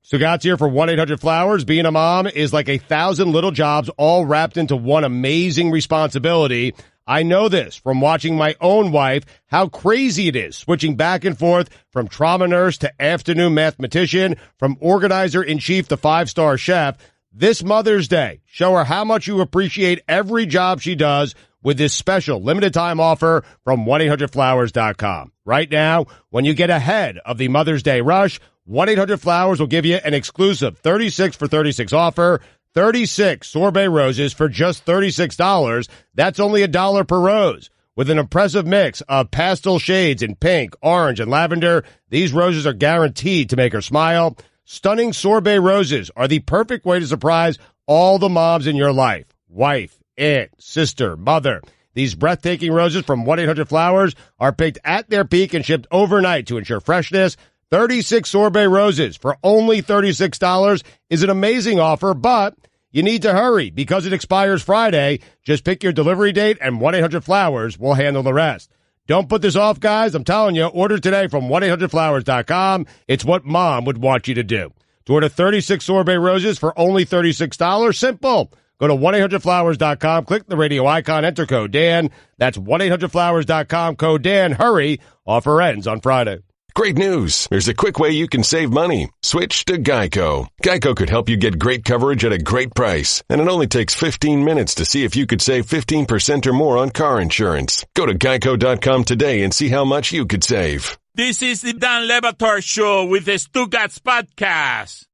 Stugotz here for 1-800-Flowers. Being a mom is like 1,000 little jobs all wrapped into one amazing responsibility. I know this from watching my own wife, how crazy it is, switching back and forth from trauma nurse to afternoon mathematician, from organizer-in-chief to five-star chef. This Mother's Day, show her how much you appreciate every job she does with this special limited-time offer from 1-800-Flowers.com. Right now, when you get ahead of the Mother's Day rush, 1-800-Flowers will give you an exclusive 36 for 36 offer, 36 sorbet roses for just $36. That's only $1 per rose. With an impressive mix of pastel shades in pink, orange, and lavender, these roses are guaranteed to make her smile. Stunning sorbet roses are the perfect way to surprise all the moms in your life. Wife, aunt, sister, mother. These breathtaking roses from 1-800-Flowers are picked at their peak and shipped overnight to ensure freshness. 36 sorbet roses for only $36 is an amazing offer, but you need to hurry because it expires Friday. Just pick your delivery date and 1-800-Flowers will handle the rest. Don't put this off, guys. I'm telling you, order today from 1-800-Flowers.com. It's what mom would want you to do. To order 36 sorbet roses for only $36, simple. Go to 1-800-Flowers.com, click the radio icon, enter code Dan. That's 1-800-Flowers.com, code Dan. Hurry. Offer ends on Friday. Great news. There's a quick way you can save money. Switch to Geico. Geico could help you get great coverage at a great price. And it only takes 15 minutes to see if you could save 15% or more on car insurance. Go to geico.com today and see how much you could save. This is the Dan Le Batard Show with the Stugotz podcast.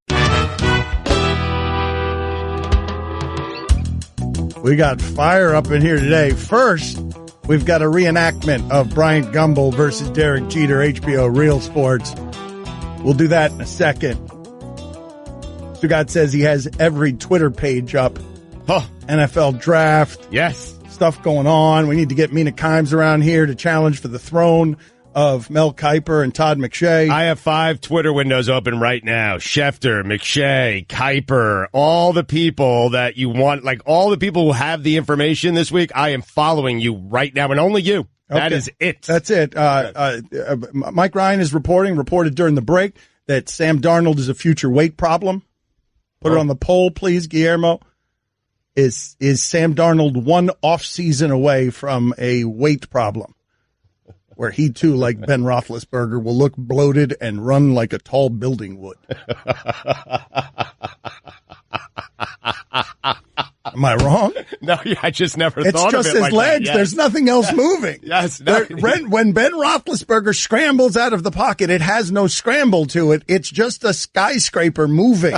We got fire up in here today. First, we've got a reenactment of Bryant Gumbel versus Derek Jeter, HBO Real Sports. We'll do that in a second. Stugotz says he has every Twitter page up. Oh. NFL draft. Yes. Stuff going on. We need to get Mina Kimes around here to challenge for the throne of Mel Kiper and Todd McShay. I have 5 Twitter windows open right now. Schefter, McShay, Kiper, all the people that you want, like all the people who have the information this week. I am following you right now, and only you. Okay. That is it. That's it. Mike Ryan is reported during the break that Sam Darnold is a future weight problem. Put it on the poll, please, Guillermo. Is Sam Darnold one off season away from a weight problem? Where he, too, like Ben Roethlisberger, will look bloated and run like a tall building would. Am I wrong? No, I just never thought of it like that. It's just his legs. Yes. There's nothing else moving. Yes. No. When Ben Roethlisberger scrambles out of the pocket, it has no scramble to it. It's just a skyscraper moving.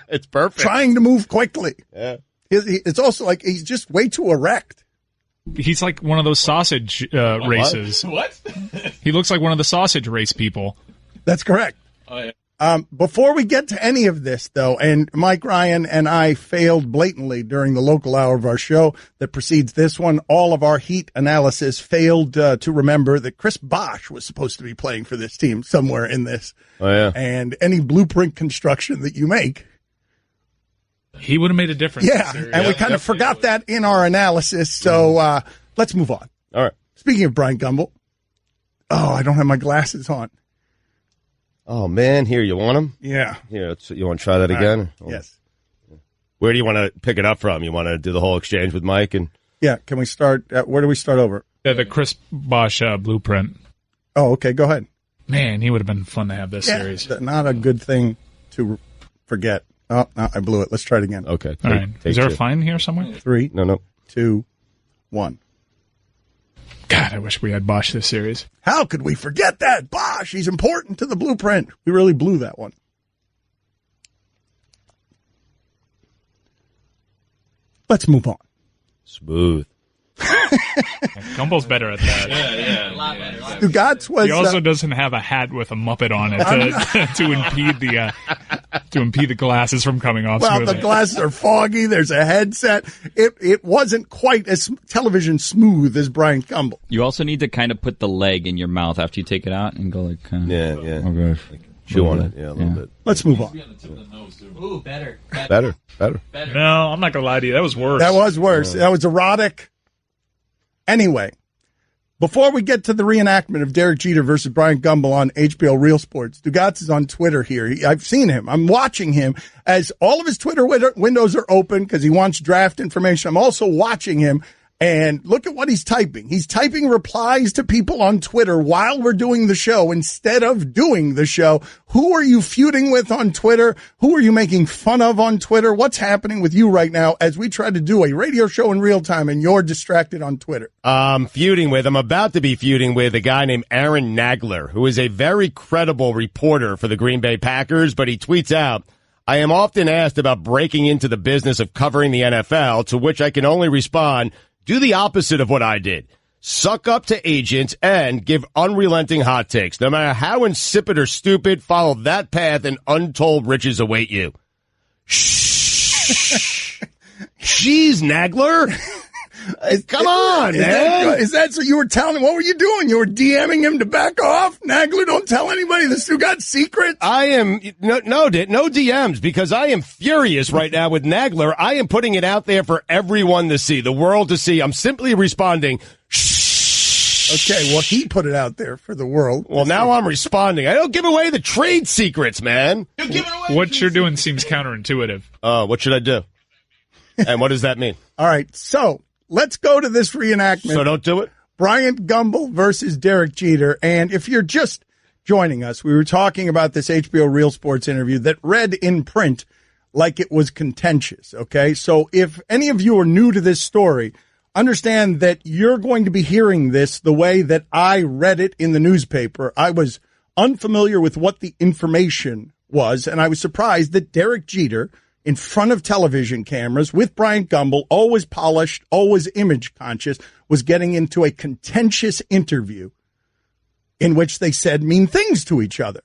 It's perfect. Trying to move quickly. Yeah. It's also like he's just way too erect. He's like one of those sausage races. What? He looks like one of the sausage race people. That's correct. Oh, yeah. Before we get to any of this, though, and Mike Ryan and I failed blatantly during the local hour of our show that precedes this one, all of our Heat analysis failed to remember that Chris Bosh was supposed to be playing for this team somewhere in this. Oh, yeah. And any blueprint construction that you make, he would have made a difference. Yeah, and we kind of forgot that in our analysis, so let's move on. All right. Speaking of Bryant Gumbel, I don't have my glasses on. Oh, man, here, you want them? Yeah. Here, you want to try that again? Right. Yes. Where do you want to pick it up from? You want to do the whole exchange with Mike? And yeah, can we start, where do we start over? Yeah, the Chris Bosh blueprint. Oh, okay, go ahead. Man, he would have been fun to have this series. Not a good thing to forget. Oh, no, I blew it. Let's try it again. Okay. All right. Is there a fine here somewhere? 3, No. 2, 1. God, I wish we had Bosh this series. How could we forget that? Bosh, he's important to the blueprint. We really blew that one. Let's move on. Smooth. Gumbel's better at that. Yeah. A lot better. Stugotz was. He also doesn't have a hat with a Muppet on it to impede the glasses from coming off. Well, smoothly. the glasses are foggy. There's a headset. It wasn't quite as television smooth as Bryant Gumbel. You also need to kind of put the leg in your mouth after you take it out and go like, Yeah. Oh gosh. Chew on it. Yeah, a little bit. Let's move on. Ooh, better. Better. No, I'm not going to lie to you. That was worse. That was worse. That was erotic. Anyway, Before we get to the reenactment of Derek Jeter versus Brian Gumbel on HBO Real Sports, Stugotz is on Twitter here. I've seen him. I'm watching him as all of his Twitter windows are open because he wants draft information. I'm also watching him. And look at what he's typing. He's typing replies to people on Twitter while we're doing the show instead of doing the show. Who are you feuding with on Twitter? Who are you making fun of on Twitter? What's happening with you right now as we try to do a radio show in real time and you're distracted on Twitter? I'm about to be feuding with a guy named Aaron Nagler, who is a very credible reporter for the Green Bay Packers, but he tweets out, I am often asked about breaking into the business of covering the NFL, to which I can only respond, do the opposite of what I did. Suck up to agents and give unrelenting hot takes. No matter how insipid or stupid, follow that path and untold riches await you. Shh. Jeez, Nagler. Come on, man. Is that so you were telling him? What were you doing? You were DMing him to back off? Nagler, don't tell anybody the Stugotz secrets. I am, no DMs, because I am furious right now with Nagler. I am putting it out there for everyone to see, the world to see. I'm simply responding, shh. Okay, well, he put it out there for the world. Well, now I'm responding. I don't give away the trade secrets, man. What you're doing seems counterintuitive. What should I do? And what does that mean? All right, so let's go to this reenactment. So don't do it? Brian Gumbel versus Derek Jeter. And if you're just joining us, we were talking about this HBO Real Sports interview that read in print like it was contentious, okay? So if any of you are new to this story, understand that you're going to be hearing this the way that I read it in the newspaper. I was unfamiliar with what the information was, and I was surprised that Derek Jeter, in front of television cameras with Brian Gumbel, always polished, always image conscious, was getting into a contentious interview in which they said mean things to each other.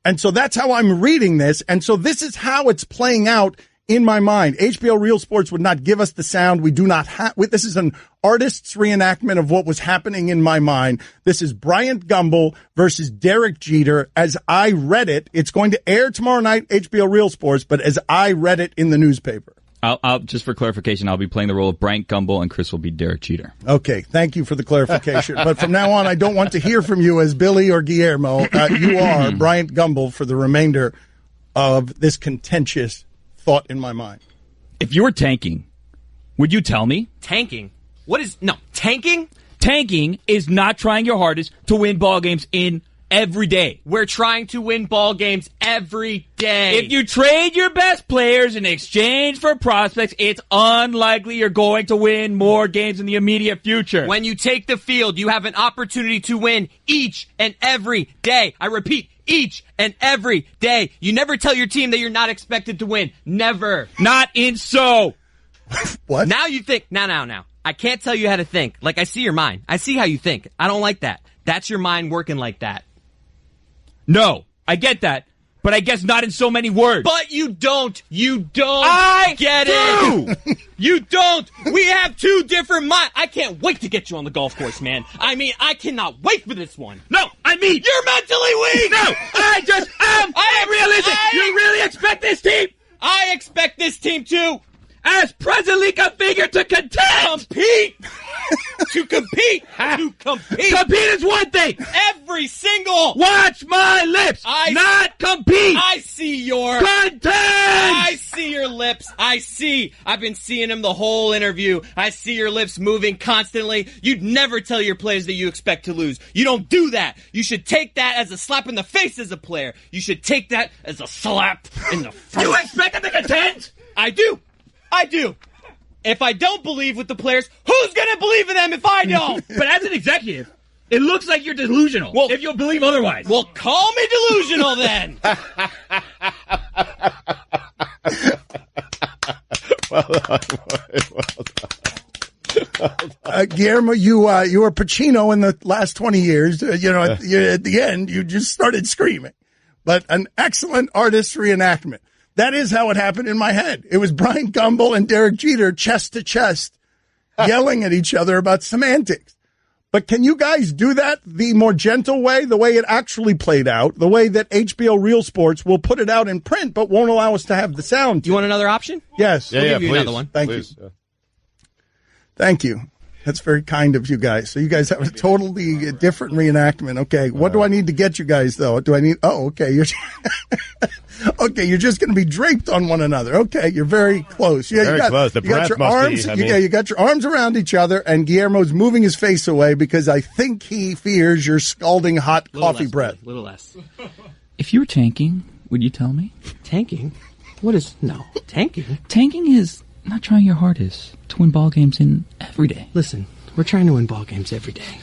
And so that's how I'm reading this. And so this is how it's playing out in my mind. HBO Real Sports would not give us the sound. We do not have, this is an artist's reenactment of what was happening in my mind. This is Brian Gumbel versus Derek Jeter. As I read it, it's going to air tomorrow night, HBO Real Sports, but as I read it in the newspaper. I'll just for clarification, I'll be playing the role of Brian Gumbel and Chris will be Derek Jeter. Okay, thank you for the clarification. But from now on, I don't want to hear from you as Billy or Guillermo. You are Brian Gumbel for the remainder of this contentious thought in my mind. If you were tanking, would you tell me? Tanking? Tanking? Tanking is not trying your hardest to win ball games in every day. We're trying to win ball games every day. If you trade your best players in exchange for prospects, it's unlikely you're going to win more games in the immediate future. When you take the field, you have an opportunity to win each and every day. I repeat, each and every day. You never tell your team that you're not expected to win. Never. Not in so. What? Now you think. Now. I can't tell you how to think. Like, I see your mind. I see how you think. I don't like that. That's your mind working like that. No, I get that, but I guess not in so many words. But you don't. I get it. You don't. We have two different minds. I can't wait to get you on the golf course, man. I mean, I cannot wait for this one. No, I mean, you're mentally weak. No, I just am realistic. You really expect this team? I expect this team to, as presently configured, to compete. To compete. Compete is one thing. Every single. Watch my lips. Not compete. I see your. Content. I see your lips. I've been seeing him the whole interview. I see your lips moving constantly. You'd never tell your players that you expect to lose. You don't do that. You should take that as a slap in the face as a player. You should take that as a slap in the face. You expect them to contend? I do. If I don't believe with the players, who's going to believe in them if I don't? But as an executive, it looks like you're delusional. Well, if you'll believe otherwise. Well, call me delusional then. Well done. Guillermo, you were Pacino in the last 20 years. At the end, you just started screaming. But an excellent artist's reenactment. That is how it happened in my head. It was Brian Gumbel and Derek Jeter chest to chest yelling at each other about semantics. But can you guys do that the more gentle way, the way it actually played out, the way that HBO Real Sports will put it out in print but won't allow us to have the sound? You want another option? Yes. I'll give you please. another one. Thank you. Thank you. That's very kind of you guys. So you guys have a totally different reenactment. Okay, what do I need to get you guys, though? Do I need... Oh, okay. You're just going to be draped on one another. Okay, you're very close. Yeah, very close. The breath your must arms, be... you got your arms around each other, and Guillermo's moving his face away because I think he fears your scalding hot coffee breath. A little less. If you were tanking, would you tell me? Tanking? What is... No. Tanking? Tanking is not trying your hardest to win ball games in every day. Listen, we're trying to win ball games every day.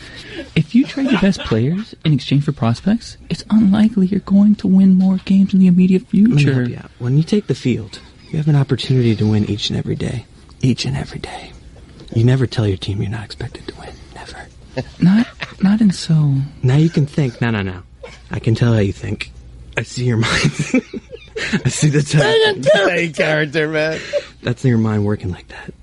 If you trade your best players in exchange for prospects, it's unlikely you're going to win more games in the immediate future. Let me help you out. When you take the field, you have an opportunity to win each and every day. Each and every day. You never tell your team you're not expected to win. Never. Not in so... Now you can think. No. I can tell how you think. I see your mind. I see the Same character, man. That's your mind working like that.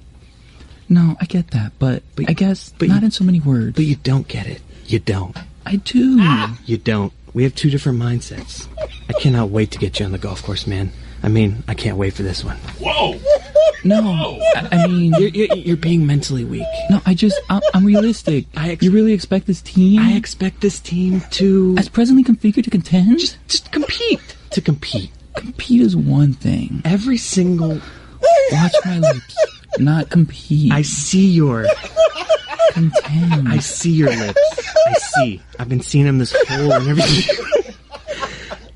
No, I get that, but I guess not in so many words. But you don't get it. You don't. I do. You don't. We have two different mindsets. I cannot wait to get you on the golf course, man. I mean, I can't wait for this one. Whoa! No, I mean... You're being mentally weak. No, I'm realistic. You really expect this team? I expect this team to... As presently configured to contend? Just compete. To compete. Compete is one thing. Every single... Watch my lips. Not compete. I see your... Contend. I see your lips. I see. I've been seeing them this whole interview.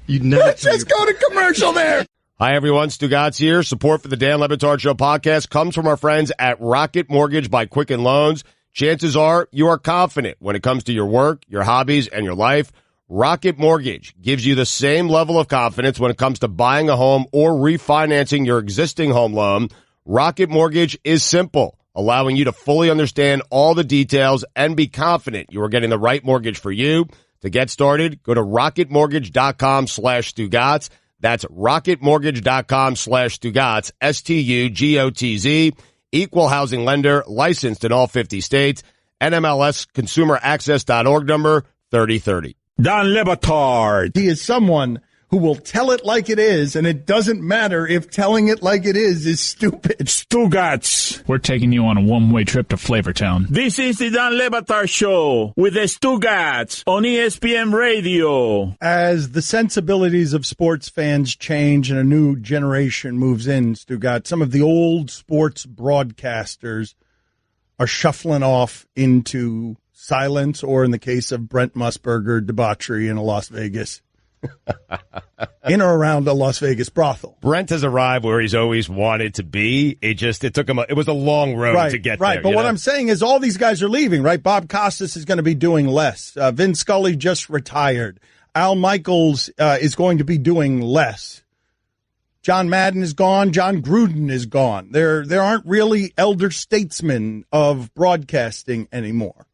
You'd never... Let's just go to commercial there. Hi, everyone. Stugotz here. Support for the Dan Le Batard Show podcast comes from our friends at Rocket Mortgage by Quicken Loans. Chances are you are confident when it comes to your work, your hobbies, and your life. Rocket Mortgage gives you the same level of confidence when it comes to buying a home or refinancing your existing home loan. Rocket Mortgage is simple, allowing you to fully understand all the details and be confident you are getting the right mortgage for you. To get started, go to rocketmortgage.com/Stugotz. That's rocketmortgage.com/Stugotz, Stugotz, equal housing lender, licensed in all 50 states, NMLS consumeraccess.org number 3030. Dan Le Batard. He is someone who will tell it like it is, and it doesn't matter if telling it like it is stupid. Stugotz. We're taking you on a one-way trip to Flavortown. This is the Dan Le Batard Show with the Stugotz on ESPN Radio. As the sensibilities of sports fans change and a new generation moves in, Stugotz, some of the old sports broadcasters are shuffling off into silence, or in the case of Brent Musburger, debauchery in a Las Vegas. In or around a Las Vegas brothel. Brent has arrived where he's always wanted to be. It took him, it was a long road to get there. Right, but what I'm saying is all these guys are leaving, right? Bob Costas is going to be doing less. Vin Scully just retired. Al Michaels is going to be doing less. John Madden is gone. John Gruden is gone. There aren't really elder statesmen of broadcasting anymore.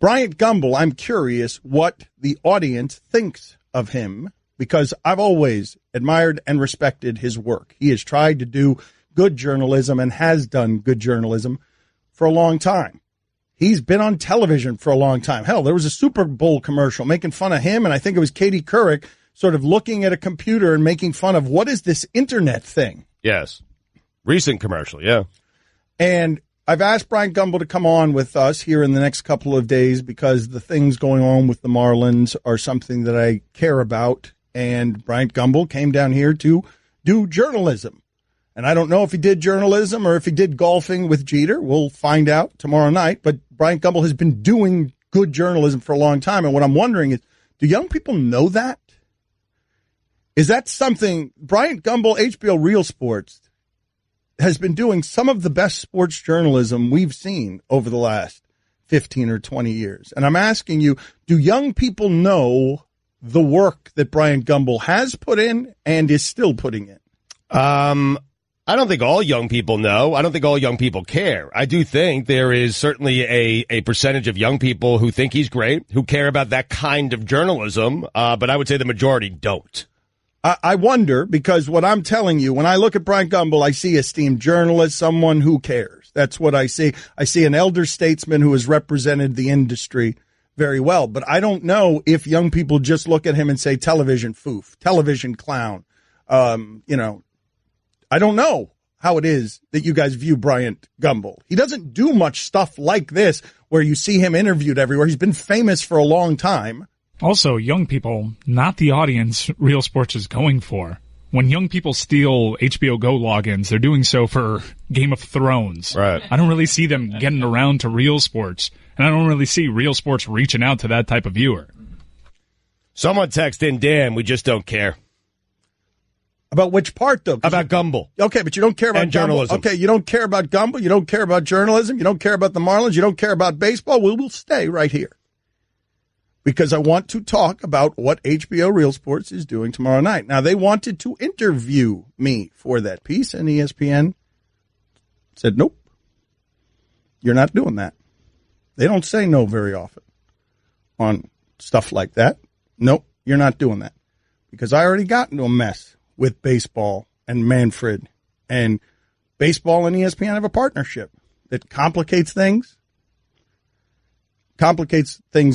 Bryant Gumbel, I'm curious what the audience thinks of him, because I've always admired and respected his work. He has tried to do good journalism and has done good journalism for a long time. He's been on television for a long time. Hell, there was a Super Bowl commercial making fun of him, and I think it was Katie Couric sort of looking at a computer and making fun of, what is this internet thing? Yes. Recent commercial, yeah. And I've asked Bryant Gumbel to come on with us here in the next couple of days because the things going on with the Marlins are something that I care about. And Bryant Gumbel came down here to do journalism. And I don't know if he did journalism or if he did golfing with Jeter. We'll find out tomorrow night. But Bryant Gumbel has been doing good journalism for a long time. And what I'm wondering is, do young people know that? Is that something Bryant Gumbel, HBO Real Sports, has been doing some of the best sports journalism we've seen over the last 15 or 20 years. And I'm asking you, do young people know the work that Bryant Gumbel has put in and is still putting in? I don't think all young people know. I don't think all young people care. I do think there is certainly a percentage of young people who think he's great, who care about that kind of journalism, but I would say the majority don't. I wonder, because what I'm telling you, when I look at Bryant Gumbel, I see esteemed journalist, someone who cares. That's what I see. I see an elder statesman who has represented the industry very well. But I don't know if young people just look at him and say television foof, television clown. I don't know. how it is that you guys view Bryant Gumbel. He doesn't do much stuff like this where you see him interviewed everywhere. He's been famous for a long time. Also, young people, not the audience Real Sports is going for. When young people steal HBO Go logins, they're doing so for Game of Thrones. Right. I don't really see them getting around to Real Sports, and I don't really see Real Sports reaching out to that type of viewer. Someone text in, Dan, we just don't care. About which part, though? About Gumbel. Okay, but you don't care about and journalism. Okay, you don't care about Gumbel. You don't care about journalism. You don't care about the Marlins. You don't care about baseball. We'll stay right here. Because I want to talk about what HBO Real Sports is doing tomorrow night. Now, they wanted to interview me for that piece, and ESPN said, nope, you're not doing that. They don't say no very often on stuff like that. Nope, you're not doing that. Because I already got into a mess with baseball and Manfred, and baseball and ESPN have a partnership that complicates things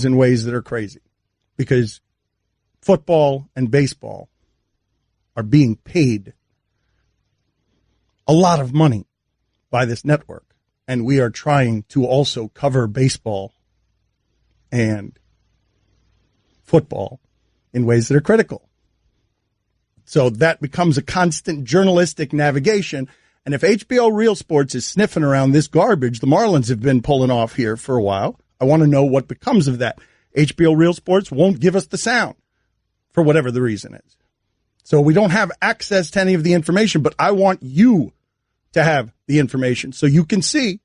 in ways that are crazy, because football and baseball are being paid a lot of money by this network, and we are trying to also cover baseball and football in ways that are critical. So that becomes a constant journalistic navigation. And if HBO Real Sports is sniffing around this garbage the Marlins have been pulling off here for a while, I want to know what becomes of that. HBO Real Sports won't give us the sound for whatever the reason is. So we don't have access to any of the information, but I want you to have the information so you can see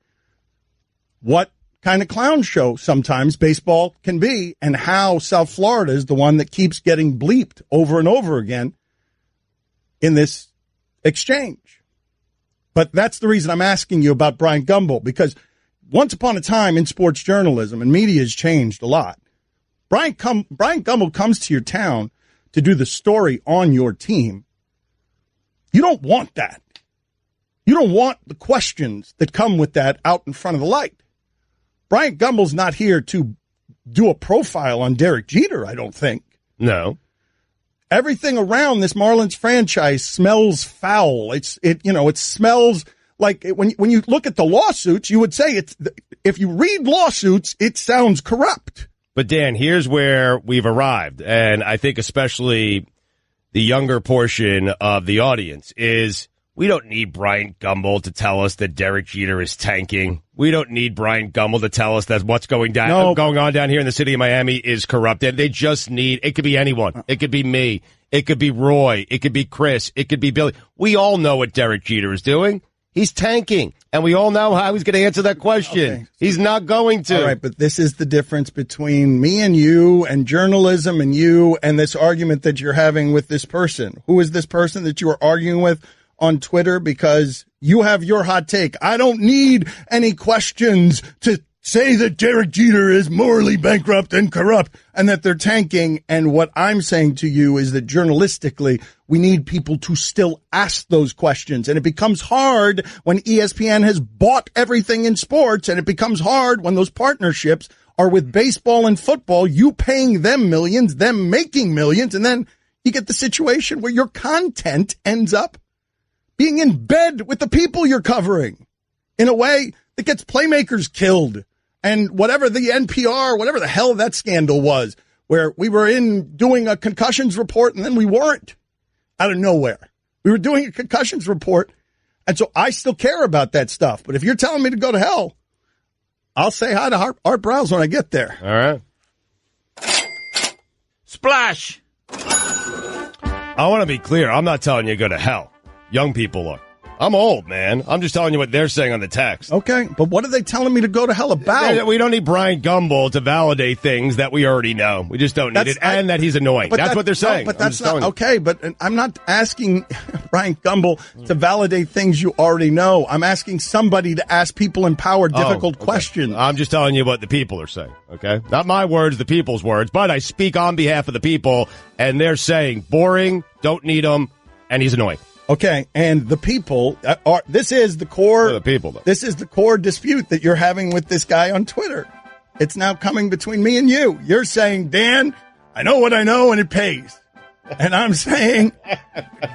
what kind of clown show sometimes baseball can be and how South Florida is the one that keeps getting bleeped over and over again in this exchange. But that's the reason I'm asking you about Bryant Gumbel, because once upon a time in sports journalism, and media has changed a lot, Bryant Gumbel comes to your town to do the story on your team. You don't want that. You don't want the questions that come with that out in front of the light. Bryant Gumbel's not here to do a profile on Derek Jeter, I don't think. No. Everything around this Marlins franchise smells foul. It smells like when you look at the lawsuits, you would say if you read lawsuits, it sounds corrupt. But Dan, here's where we've arrived, and I think especially the younger portion of the audience is we don't need Bryant Gumbel to tell us that Derek Jeter is tanking. We don't need Bryant Gumbel to tell us that what's going on down here in the city of Miami is corrupted. They just need, it could be anyone. It could be me. It could be Roy. It could be Chris. It could be Billy. We all know what Derek Jeter is doing. He's tanking, and we all know how he's going to answer that question. Okay. He's not going to. All right, but this is the difference between me and you and journalism and you and this argument that you're having with this person. Who is this person that you are arguing with on Twitter? Because you have your hot take. I don't need any questions to say that Derek Jeter is morally bankrupt and corrupt and that they're tanking. And what I'm saying to you is that journalistically, we need people to still ask those questions. And it becomes hard when ESPN has bought everything in sports, and it becomes hard when those partnerships are with baseball and football, you paying them millions, them making millions, and then you get the situation where your content ends up being in bed with the people you're covering in a way that gets playmakers killed. And whatever the NPR, whatever the hell that scandal was, where we were in doing a concussions report and then we weren't out of nowhere. We were doing a concussions report. And so I still care about that stuff. But if you're telling me to go to hell, I'll say hi to Art Browse when I get there. All right. Splash! I want to be clear. I'm not telling you to go to hell. Young people are. I'm old, man. I'm just telling you what they're saying on the text. Okay, but what are they telling me to go to hell about? We don't need Bryant Gumbel to validate things that we already know. We just don't need it, and that he's annoying. That's what they're saying. No, but that's not okay. But I'm not asking Bryant Gumbel to validate things you already know. I'm asking somebody to ask people in power difficult questions. I'm just telling you what the people are saying. Okay, not my words, the people's words. But I speak on behalf of the people, and they're saying boring, don't need him, and he's annoying. Okay, and the people are. This is the core. The people, though. This is the core dispute that you're having with this guy on Twitter. It's now coming between me and you. You're saying, Dan, I know what I know, and it pays. And I'm saying,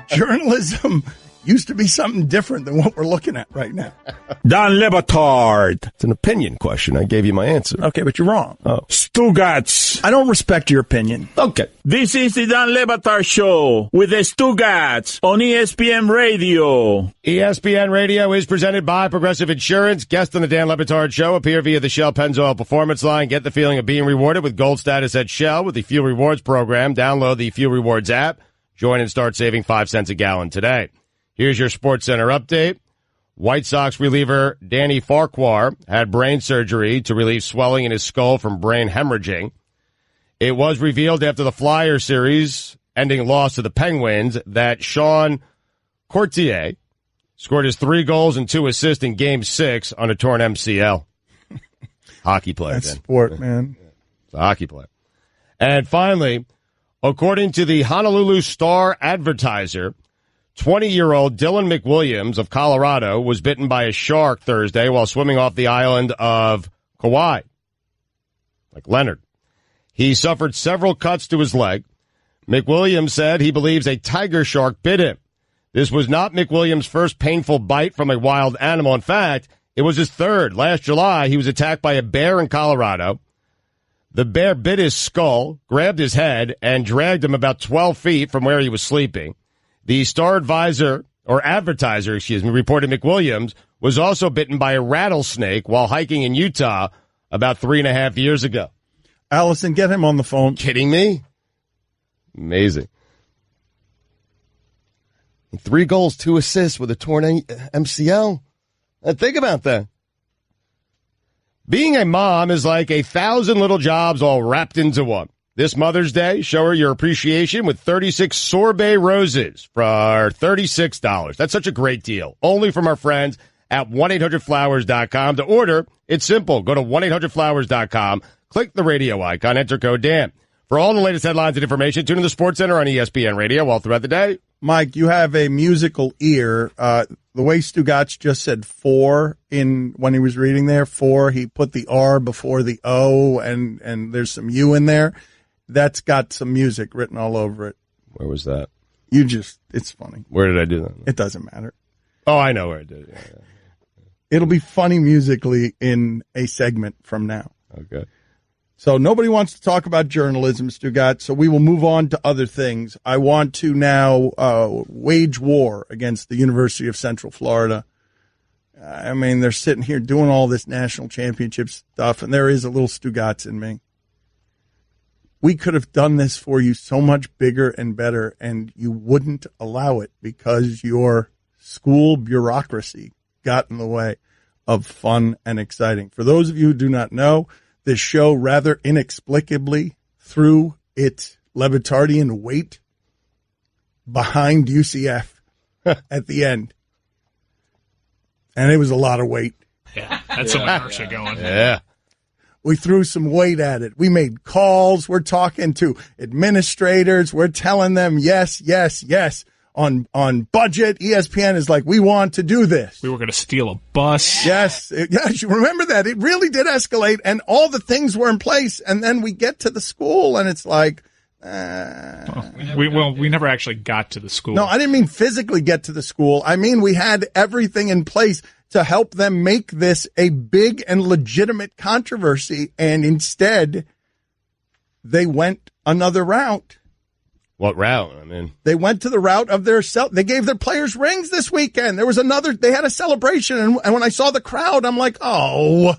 journalism used to be something different than what we're looking at right now. Don Le Batard. It's an opinion question. I gave you my answer. Okay, but you're wrong. Oh. Stugotz. I don't respect your opinion. Okay. This is the Don Le Batard Show with the Stugotz on ESPN Radio. ESPN Radio is presented by Progressive Insurance. Guests on the Dan Le Batard Show appear via the Shell Pennzoil Performance Line. Get the feeling of being rewarded with gold status at Shell with the Fuel Rewards program. Download the Fuel Rewards app. Join and start saving 5 cents a gallon today. Here's your Sports Center update. White Sox reliever Danny Farquhar had brain surgery to relieve swelling in his skull from brain hemorrhaging. It was revealed after the Flyer series ending loss to the Penguins that Sean Courtier scored his 3 goals and 2 assists in Game 6 on a torn MCL. Hockey player. That's sport, man. It's a hockey player. And finally, according to the Honolulu Star-Advertiser, 20-year-old Dylan McWilliams of Colorado was bitten by a shark Thursday while swimming off the island of Kauai, like Leonard. He suffered several cuts to his leg. McWilliams said he believes a tiger shark bit him. This was not McWilliams' first painful bite from a wild animal. In fact, it was his third. Last July, he was attacked by a bear in Colorado. The bear bit his skull, grabbed his head, and dragged him about 12 feet from where he was sleeping. The Advertiser, reported McWilliams was also bitten by a rattlesnake while hiking in Utah about 3.5 years ago. Allison, get him on the phone. Kidding me? Amazing. 3 goals, 2 assists with a torn MCL. Think about that. Being a mom is like 1,000 little jobs all wrapped into one. This Mother's Day, show her your appreciation with 36 sorbet roses for $36. That's such a great deal. Only from our friends at 1-800-Flowers.com. To order, it's simple. Go to 1-800-Flowers.com, click the radio icon, enter code Dan. For all the latest headlines and information, tune in the Sports Center on ESPN Radio all throughout the day. Mike, you have a musical ear. The way Stugotz just said 4 when he was reading there, 4, he put the R before the O, and there's some U in there. That's got some music written all over it. Where was that? It's funny. Where did I do that? It doesn't matter. Oh, I know where I did it. Yeah. It'll be funny musically in a segment from now. Okay. So nobody wants to talk about journalism, Stugotz, so we will move on to other things. I want to now wage war against the University of Central Florida. I mean, they're sitting here doing all this national championship stuff, and there is a little Stugotz in me. We could have done this for you so much bigger and better, and you wouldn't allow it because your school bureaucracy got in the way of fun and exciting. For those of you who do not know, this show rather inexplicably threw its Le Batardian weight behind UCF at the end. And it was a lot of weight. Yeah, that's some inertia going. Yeah. We threw some weight at it. We made calls. We're talking to administrators. We're telling them yes, yes, yes. On budget, ESPN is like, we want to do this. We were going to steal a bus. Yes, yes, you remember that. It really did escalate, and all the things were in place, and then we get to the school, and it's like... we never actually got to the school. No, I didn't mean physically get to the school. I mean we had everything in place to help them make this a big and legitimate controversy, and instead they went another route. What route? I mean, they went to the route of they gave their players rings this weekend. There was they had a celebration, and when I saw the crowd, I'm like, oh,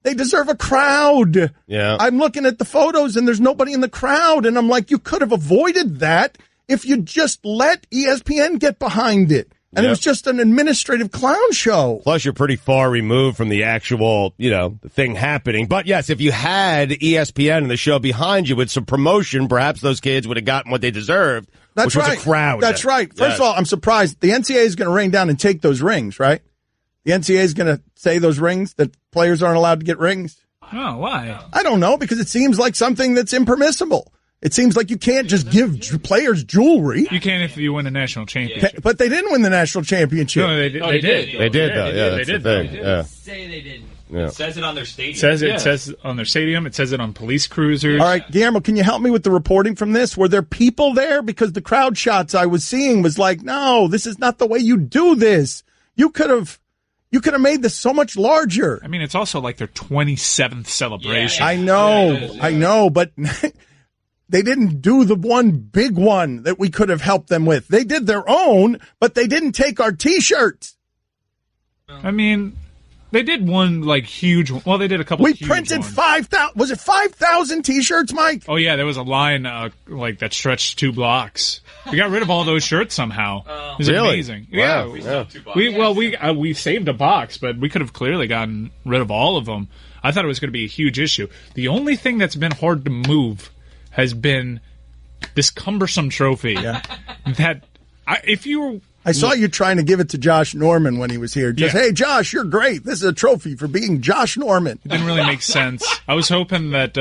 they deserve a crowd. Yeah. I'm looking at the photos, and there's nobody in the crowd, and I'm like, you could have avoided that if you just let ESPN get behind it. And It was just an administrative clown show. Plus, you're pretty far removed from the actual, the thing happening. But yes, if you had ESPN and the show behind you with some promotion, perhaps those kids would have gotten what they deserved. That's which right. Was a crowd. That's right. First of all, I'm surprised. The NCAA is going to rain down and take those rings, right? The NCAA is going to say those rings, that players aren't allowed to get rings. Oh, why? I don't know, because it seems like something that's impermissible. It seems like you can't just give players jewelry. You can if you win a national championship. But they didn't win the national championship. No, they did. They did, though. Yeah, they did. The thing. Yeah. Say they didn't. Yeah. It says it on their stadium. It says on their stadium. It says it on police cruisers. All right, Guillermo, can you help me with the reporting from this? Were there people there? Because the crowd shots I was seeing was like, no, this is not the way you do this. You could have made this so much larger. I mean, it's also like their 27th celebration. I know, but they didn't do the one big one that we could have helped them with. They did their own, but they didn't take our T-shirts. I mean, they did one like huge. Well, they did a couple. We huge printed ones. 5,000. Was it 5,000 T-shirts, Mike? Oh yeah, there was a line like that stretched 2 blocks. We got rid of all those shirts somehow. It was Really? amazing. Wow. Yeah, we saved a box, but we could have clearly gotten rid of all of them. I thought it was going to be a huge issue. The only thing that's been hard to move has been this cumbersome trophy. Yeah. I saw you trying to give it to Josh Norman when he was here. Hey, Josh, you're great. This is a trophy for being Josh Norman. It didn't really make sense. I was hoping that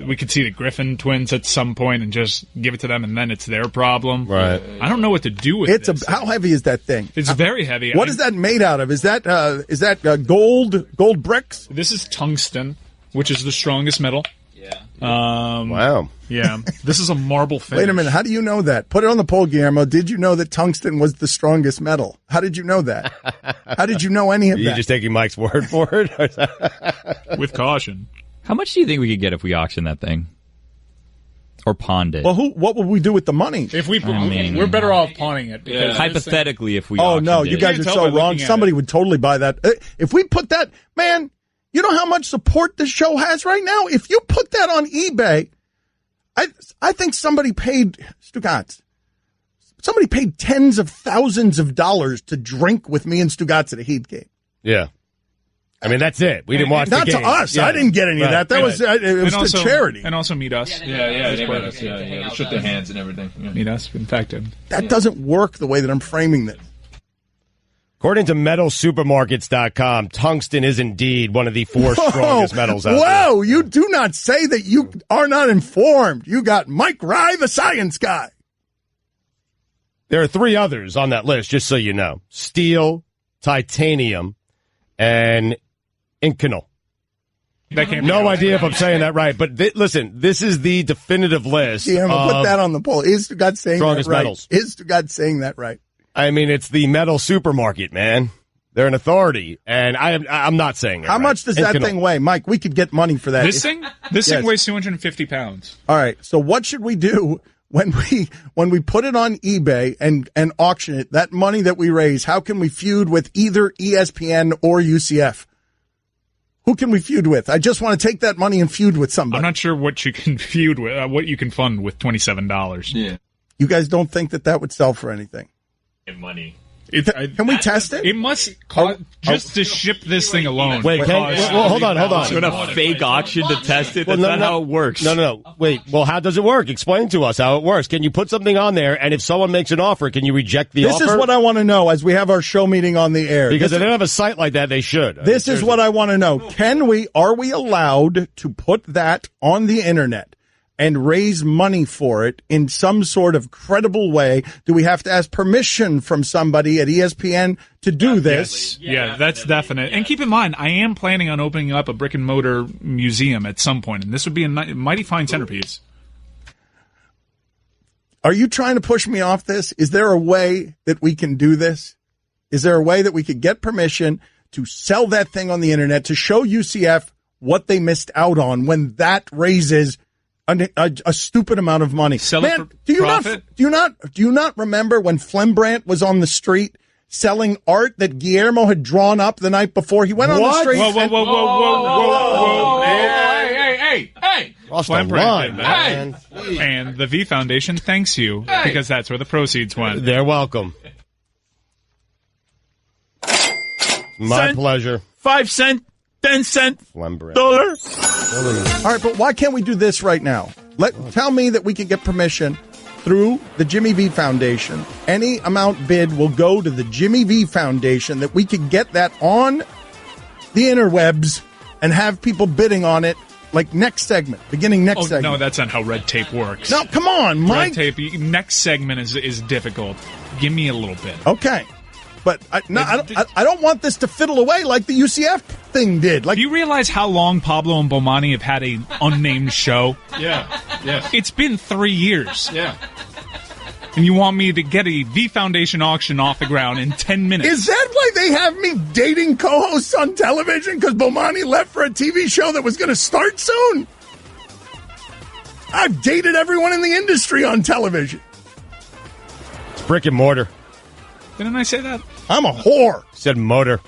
we could see the Griffin twins at some point and just give it to them, and then it's their problem. Right. I don't know what to do with it. How heavy is that thing? It's very heavy. What is that made out of? Is that gold bricks? This is tungsten, which is the strongest metal. Yeah. Wow. Yeah. This is a marble finish. Wait a minute. How do you know that? Put it on the poll, Guillermo. Did you know that tungsten was the strongest metal? How did you know that? How did you know any of Are that? you just taking Mike's word for it? With caution. How much do you think we could get if we auction that thing? Or pawned it? Well, what would we do with the money? If we're better off pawning it. Because hypothetically, if we Oh, no. auctioned You it. guys are so wrong. Somebody would totally buy that. If we put that, man, you know how much support this show has right now? If you put that on eBay, I think somebody paid, Stugotz, somebody paid tens of thousands of dollars to drink with me and Stugotz at a Heat game. Yeah. I mean, that's it. We didn't watch the game. Not to us. Yeah. I didn't get any of that. That was it was to charity. And also meet us. Yeah. They shook their hands and everything. Yeah. Meet us. In fact, that doesn't work the way that I'm framing this. According to MetalSupermarkets.com, tungsten is indeed one of the 4 strongest metals out there. Whoa, you do not say that you are not informed. You got Mike Ryan, the science guy. There are 3 others on that list, just so you know. Steel, titanium, and inconel. No idea if I'm saying that right, but listen, this is the definitive list. Yeah, put that on the poll. Is Stugotz saying strongest that right? metals. Is Stugotz saying that right? I mean, it's the metal supermarket, man. They're an authority, and I'm not saying it. How much does that thing weigh, Mike? We could get money for that. This thing weighs 250 pounds. All right. So what should we do when we put it on eBay and auction it? That money that we raise, how can we feud with either ESPN or UCF? Who can we feud with? I just want to take that money and feud with somebody. I'm not sure what you can feud with, what you can fund with $27. Yeah. You guys don't think that would sell for anything? Money. Can we test it? It must cost just to ship this thing alone. Wait, hold on. We're going to fake auction to test it? That's not how it works. No. Wait, well, how does it work? Explain to us how it works. Can you put something on there, and if someone makes an offer, can you reject the offer? This is what I want to know as we have our show meeting on the air. Because if they don't have a site like that, they should. This is what I want to know. Are we allowed to put that on the internet and raise money for it in some sort of credible way? Do we have to ask permission from somebody at ESPN to do this? Yeah, that's definite. And keep in mind, I am planning on opening up a brick and mortar museum at some point, and this would be a mighty fine centerpiece. Are you trying to push me off this? Is there a way that we can do this? Is there a way that we could get permission to sell that thing on the internet to show UCF what they missed out on when that raises a stupid amount of money? Sell Man, it for profit? Do you not remember when Flembrandt was on the street selling art that Guillermo had drawn up the night before? He went on the street. Whoa. Hey. Lost the line, man. And the V Foundation thanks you because that's where the proceeds went. They're welcome. My pleasure. 5 cents, 10 cents, Flembrandt. $1. All right, but why can't we do this right now? Tell me that we can get permission through the Jimmy V Foundation. Any amount bid will go to the Jimmy V Foundation, that we could get that on the interwebs and have people bidding on it like next segment, beginning next segment. No, that's not how red tape works. No, come on, Mike. Red tape, next segment is difficult. Give me a little bit. Okay. But I don't want this to fiddle away like the UCF thing did. Like, do you realize how long Pablo and Bomani have had a unnamed show? Yeah. Yes. It's been 3 years. Yeah. And you want me to get a V Foundation auction off the ground in 10 minutes. Is that why they have me dating co-hosts on television? Because Bomani left for a TV show that was going to start soon? I've dated everyone in the industry on television. It's brick and mortar. Didn't I say that? I'm a whore. Said motor.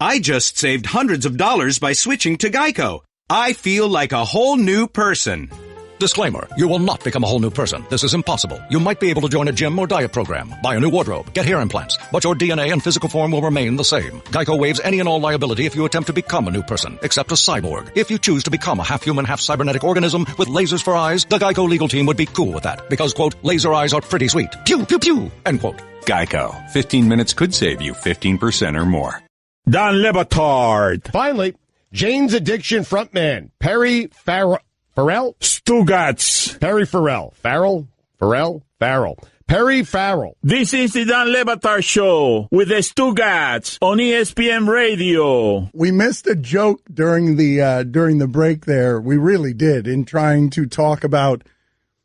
I just saved hundreds of dollars by switching to Geico. I feel like a whole new person. Disclaimer, you will not become a whole new person. This is impossible. You might be able to join a gym or diet program, buy a new wardrobe, get hair implants, but your DNA and physical form will remain the same. Geico waives any and all liability if you attempt to become a new person, except a cyborg. If you choose to become a half-human, half-cybernetic organism with lasers for eyes, the Geico legal team would be cool with that, because, quote, laser eyes are pretty sweet. Pew, pew, pew, end quote. Geico. 15 minutes could save you 15% or more. Don Batard. Finally, Jane's Addiction frontman, Perry Farrell. Stugotz. Perry Farrell. Farrell. Perry Farrell. This is the Don Batard Show with the Stugotz on ESPN Radio. We missed a joke during the break there. We really did, in trying to talk about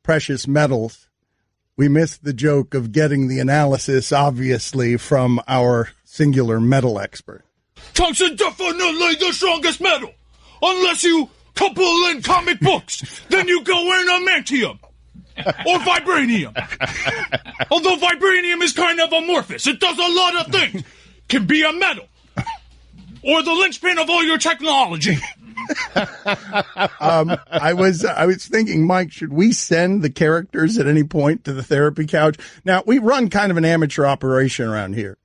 precious metals. We missed the joke of getting the analysis, obviously, from our singular metal expert. Tungsten definitely the strongest metal. Unless you couple in comic books, then you go in adamantium or vibranium. Although vibranium is kind of amorphous, it does a lot of things. Can be a metal or the linchpin of all your technology. I was thinking, Mike, should we send the characters at any point to the therapy couch? Now, we run kind of an amateur operation around here.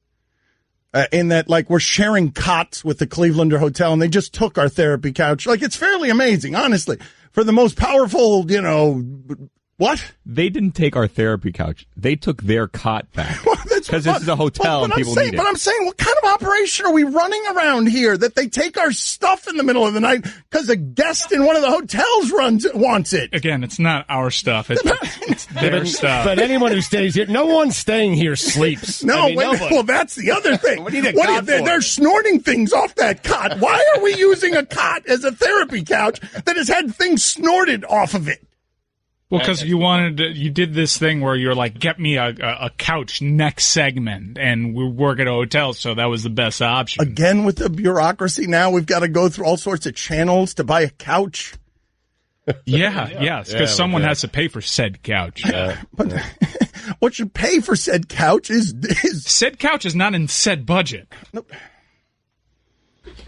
In that, like, we're sharing cots with the Clevelander Hotel, and they just took our therapy couch. Like, it's fairly amazing, honestly. For the most powerful, what? They didn't take our therapy couch. They took their cot back. Because this is a hotel and people need it. But I'm saying, what kind of operation are we running around here that they take our stuff in the middle of the night because a guest in one of the hotels wants it? Again, it's not our stuff. It's their stuff. But anyone who stays here, no one staying here sleeps. Well, that's the other thing. What do you need they're snorting things off that cot. Why are we using a cot as a therapy couch that has had things snorted off of it? Well, because you did this thing where you're like, get me a couch next segment, and we work at a hotel, so that was the best option. Again, with the bureaucracy now, we've got to go through all sorts of channels to buy a couch. Yes, because someone has to pay for said couch. But what you pay for said couch is... Said couch is not in said budget. Nope.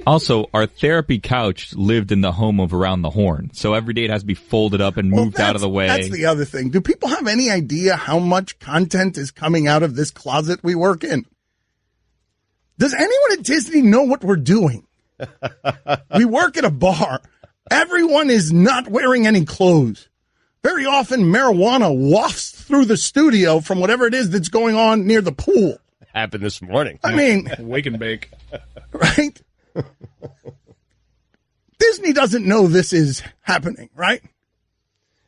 Also, our therapy couch lived in the home of Around the Horn, so every day it has to be folded up and moved out of the way. That's the other thing. Do people have any idea how much content is coming out of this closet we work in? Does anyone at Disney know what we're doing? We work at a bar. Everyone is not wearing any clothes. Very often, marijuana wafts through the studio from whatever it is that's going on near the pool. Happened this morning. I mean... Wake and bake. Right? Disney doesn't know this is happening, right?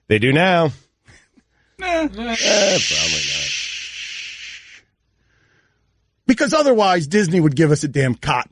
They do now. Probably not. Because otherwise, Disney would give us a damn cot.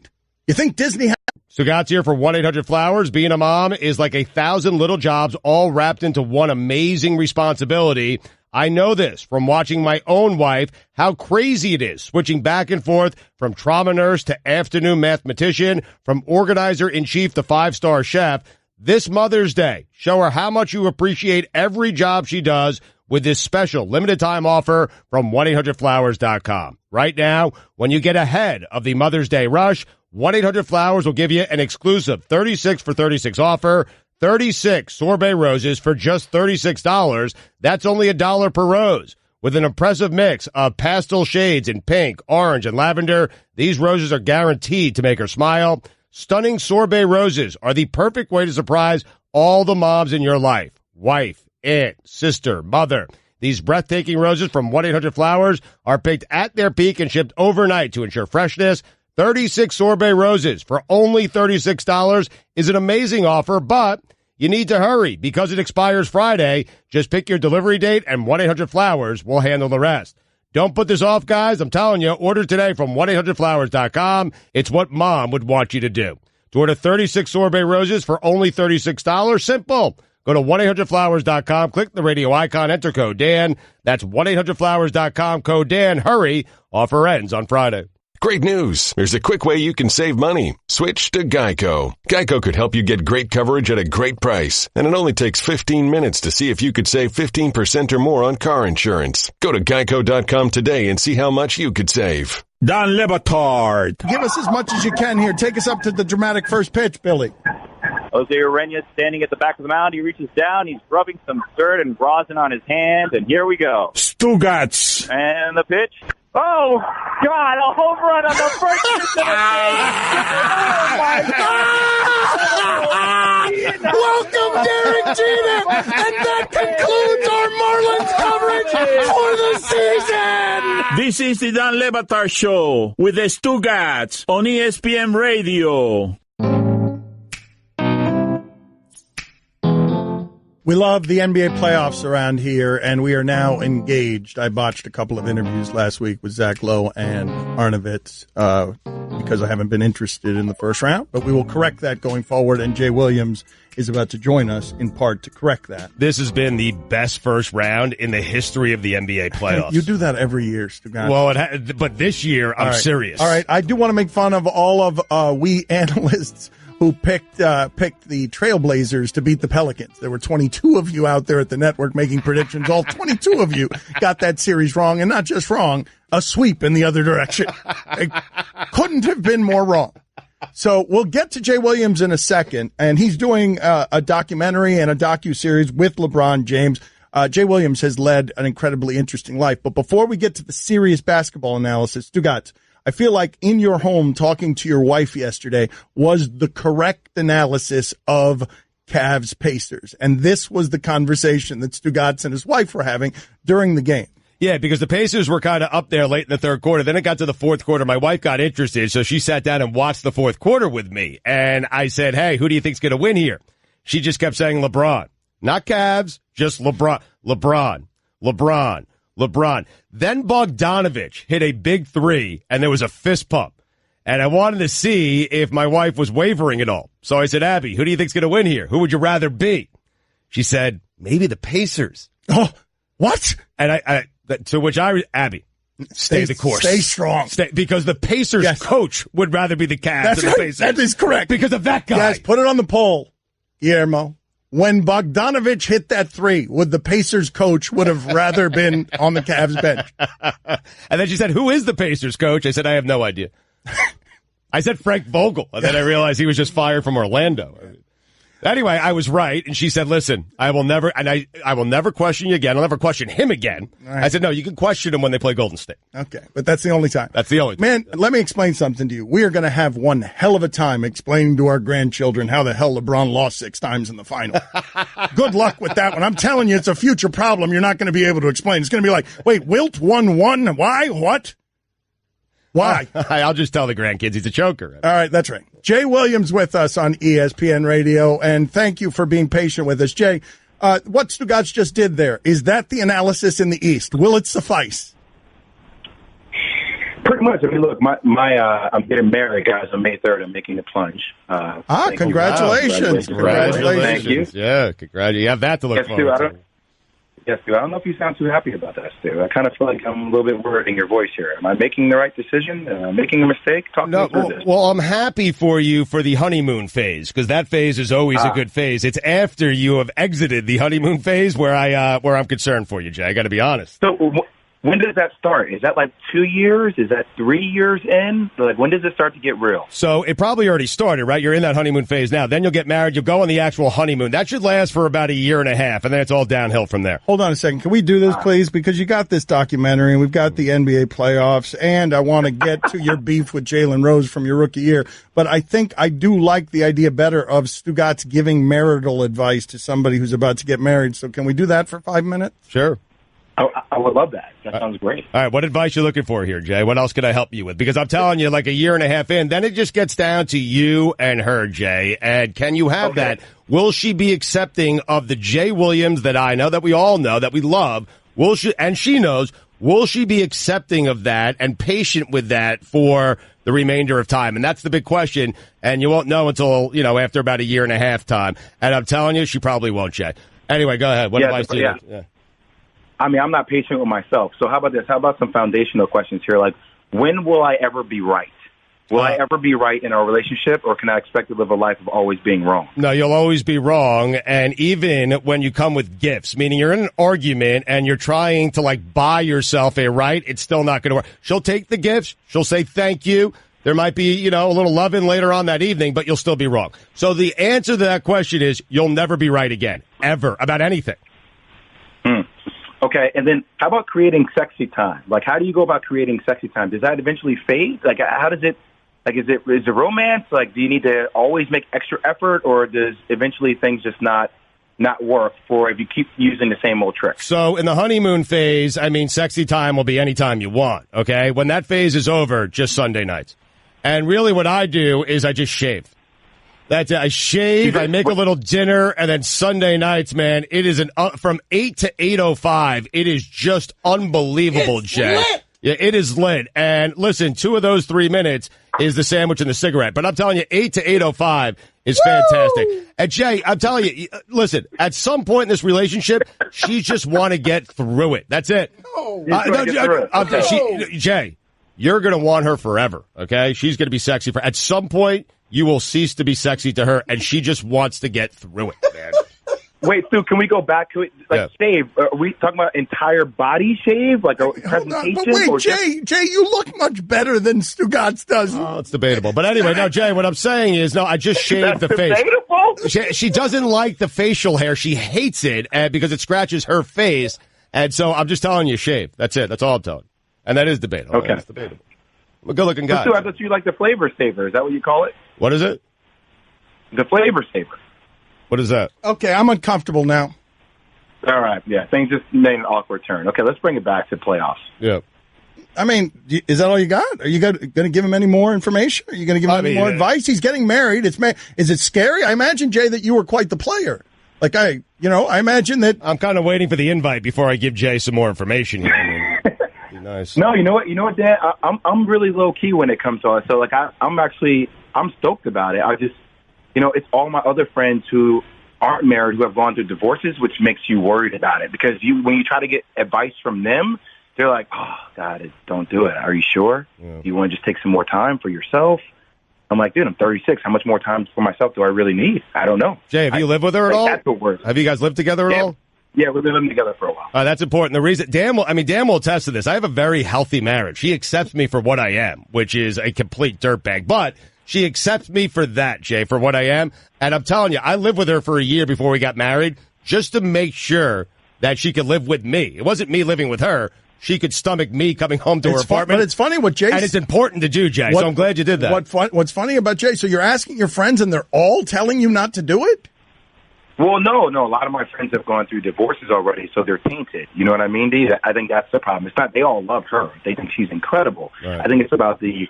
You think Disney has... Stugotz here for 1-800-Flowers. Being a mom is like 1,000 little jobs all wrapped into one amazing responsibility. I know this from watching my own wife, how crazy it is, switching back and forth from trauma nurse to afternoon mathematician, from organizer-in-chief to five-star chef. This Mother's Day, show her how much you appreciate every job she does with this special limited-time offer from 1-800-Flowers.com. Right now, when you get ahead of the Mother's Day rush, 1-800-Flowers will give you an exclusive 36 for 36 offer. 36 sorbet roses for just $36. That's only $1 per rose. With an impressive mix of pastel shades in pink, orange, and lavender, these roses are guaranteed to make her smile. Stunning sorbet roses are the perfect way to surprise all the moms in your life. Wife, aunt, sister, mother. These breathtaking roses from 1-800-Flowers are picked at their peak and shipped overnight to ensure freshness. 36 sorbet roses for only $36 is an amazing offer, but you need to hurry because it expires Friday. Just pick your delivery date and 1-800-Flowers will handle the rest. Don't put this off, guys. I'm telling you, order today from 1-800-Flowers.com. It's what Mom would want you to do. To order 36 sorbet roses for only $36, simple. Go to 1-800-Flowers.com, click the radio icon, enter code Dan. That's 1-800-Flowers.com, code Dan. Hurry. Offer ends on Friday. Great news. There's a quick way you can save money. Switch to Geico. Geico could help you get great coverage at a great price. And it only takes 15 minutes to see if you could save 15% or more on car insurance. Go to geico.com today and see how much you could save. Don Le Batard. Give us as much as you can here. Take us up to the dramatic first pitch, Billy. Jose Urena standing at the back of the mound. He reaches down. He's rubbing some dirt and rosin on his hands. And here we go. Stugotz. And the pitch. Oh, God, a home run on the first pitch of the game. Oh, my God. Welcome, Derek Jeter. And that concludes our Marlins coverage for the season. This is the Don Le Batard Show with the Stugotz on ESPN Radio. We love the NBA playoffs around here, and we are now engaged. I botched a couple of interviews last week with Zach Lowe and Arnovitz because I haven't been interested in the first round, but we will correct that going forward, and Jay Williams is about to join us in part to correct that. This has been the best first round in the history of the NBA playoffs. You do that every year, Stugotz. Well, but this year, I'm serious. All right, I do want to make fun of all of we analysts who picked the Trailblazers to beat the Pelicans. There were 22 of you out there at the network making predictions. All 22 of you got that series wrong, and not just wrong, a sweep in the other direction. It couldn't have been more wrong. So we'll get to Jay Williams in a second, and he's doing a documentary and a docuseries with LeBron James. Jay Williams has led an incredibly interesting life. But before we get to the serious basketball analysis, Stugotz, I feel like in your home talking to your wife yesterday was the correct analysis of Cavs Pacers. And this was the conversation that Stugotz and his wife were having during the game. Yeah, because the Pacers were kind of up there late in the third quarter. Then it got to the fourth quarter. My wife got interested, so she sat down and watched the fourth quarter with me. And I said, hey, who do you think's going to win here? She just kept saying LeBron. Not Cavs, just LeBron. Then Bogdanovich hit a big three, and there was a fist pump. And I wanted to see if my wife was wavering at all. So I said, Abby, who do you think's going to win here? Who would you rather be? She said, maybe the Pacers. Oh, what? And Abby, stay the course. Stay strong. Because the Pacers coach would rather be the Cavs than the Pacers. That is correct. Because of that guy. Yes, put it on the poll, Guillermo. When Bogdanovich hit that three, would the Pacers coach would have rather been on the Cavs bench? And then she said, who is the Pacers coach? I said, I have no idea. I said Frank Vogel, and then I realized he was just fired from Orlando. Anyway, I was right, and she said, listen, I will never question you again. I'll never question him again. Right. I said, no, you can question him when they play Golden State. Okay, but that's the only time. That's the only time. Man, let me explain something to you. We are going to have one hell of a time explaining to our grandchildren how the hell LeBron lost 6 times in the final. Good luck with that one. I'm telling you, it's a future problem you're not going to be able to explain. It's going to be like, wait, Wilt won 1? Why? What? Why? I'll just tell the grandkids he's a choker. All right, that's right. Jay Williams with us on ESPN Radio, and thank you for being patient with us. Jay, what Stugotz just did there, is that the analysis in the East? Will it suffice? Pretty much. I mean, look, I'm getting married, guys, on May 3rd. I'm making the plunge. Congratulations. Congratulations. Thank you. Yeah, congratulations. You have that to look forward to. Yes, Stu. I don't know if you sound too happy about that, Stu. I kind of feel like I'm a little bit worried in your voice here. Am I making the right decision? Am I making a mistake? Talk to me through this. Well, I'm happy for you for the honeymoon phase, because that phase is always a good phase. It's after you have exited the honeymoon phase where I'm concerned for you, Jay. I got to be honest. So when does that start? Is that like 2 years? Is that 3 years in? Like, when does it start to get real? So it probably already started, right? You're in that honeymoon phase now. Then you'll get married. You'll go on the actual honeymoon. That should last for about 1.5 years, and then it's all downhill from there. Hold on a second. Can we do this, please? Because you got this documentary, and we've got the NBA playoffs, and I want to get to your beef with Jalen Rose from your rookie year. But I think I do like the idea better of Stugotz giving marital advice to somebody who's about to get married. So can we do that for 5 minutes? Sure. I would love that. That sounds great. All right, what advice you looking for here, Jay? What else can I help you with? Because I'm telling you, like 1.5 years in, then it just gets down to you and her, Jay. And can you have that? Will she be accepting of the Jay Williams that I know, that we all know, that we love? And she knows, will she be accepting of that and patient with that for the remainder of time? And that's the big question, and you won't know until, after about a year and a half time. And I'm telling you, she probably won't, Jay. Anyway, go ahead. What advice do you have? Yeah. I mean, I'm not patient with myself. So how about this? How about some foundational questions here? Like, when will I ever be right? Will I ever be right in our relationship, or can I expect to live a life of always being wrong? No, you'll always be wrong. And even when you come with gifts, meaning you're in an argument and you're trying to buy yourself a right, it's still not going to work. She'll take the gifts. She'll say thank you. There might be, a little loving later on that evening, but you'll still be wrong. So the answer to that question is you'll never be right again, ever, about anything. Okay, and then how about creating sexy time? Like, how do you go about creating sexy time? Does that eventually fade? Like, how does it... Like, is it romance? Like, do you need to always make extra effort, or does eventually things just not work for if you keep using the same old tricks? So in the honeymoon phase, sexy time will be any time you want, okay? When that phase is over, just Sunday nights. And really what I do is I just shave. That's it. I shave, I make a little dinner, and then Sunday nights, man, it is from 8 to 8:05, it is just unbelievable, Jay. Lit. Yeah, it is lit. And listen, 2 of those 3 minutes is the sandwich and the cigarette. But I'm telling you, 8 to 8:05 is fantastic. And Jay, I'm telling you, listen, at some point in this relationship, she just want to get through it. That's it. Jay, you're going to want her forever, okay? She's going to be sexy. At some point, you will cease to be sexy to her, and she just wants to get through it, man. Wait, Stu, can we go back to it? Shave. Are we talking about entire body shave? Like a presentation? But wait, Jay, you look much better than Stugotz does. Oh, it's debatable. But anyway, no, Jay, what I'm saying is, no, I just shaved the face. Debatable? She doesn't like the facial hair. She hates it because it scratches her face. And so I'm just telling you, shave. That's it. That's all I'm telling you. And that is debatable. Okay. That's debatable. I'm a good-looking guy. Stu, I thought you like the flavor saver. Is that what you call it? What is it? The flavor saver. What is that? Okay, I'm uncomfortable now. All right, yeah. Things just made an awkward turn. Okay, let's bring it back to playoffs. Yeah. Is that all you got? Are you going to give him any more information? Are you going to give him any more advice? He's getting married. Is it scary? I imagine, Jay, that you were quite the player. I imagine that. I'm kind of waiting for the invite before I give Jay some more information here. Be nice. No, you know what, Dan? I'm really low key when it comes to it. So I'm stoked about it. I just, it's all my other friends who aren't married who have gone through divorces, which makes you worried about it because when you try to get advice from them, they're like, "Oh God, don't do it. Are you sure? Yeah. You want to just take some more time for yourself?" I'm like, dude, I'm 36. How much more time for myself do I really need? I don't know. Jay, have you lived with her at all? That's what works. Have you guys lived together at all? Yeah, we've been living together for a while. That's important. The reason Dan will attest to this. I have a very healthy marriage. She accepts me for what I am, which is a complete dirtbag. But she accepts me for that, Jay, for what I am. And I'm telling you, I lived with her for a year before we got married just to make sure that she could live with me. It wasn't me living with her. She could stomach me coming home to her apartment. But it's funny what Jay... And it's important to do, Jay, so I'm glad you did that. What's funny about Jay, so you're asking your friends and they're all telling you not to do it? Well, no. A lot of my friends have gone through divorces already, so they're tainted. You know what I mean, D? I think that's the problem. It's not they all love her. They think she's incredible. Right. I think it's about the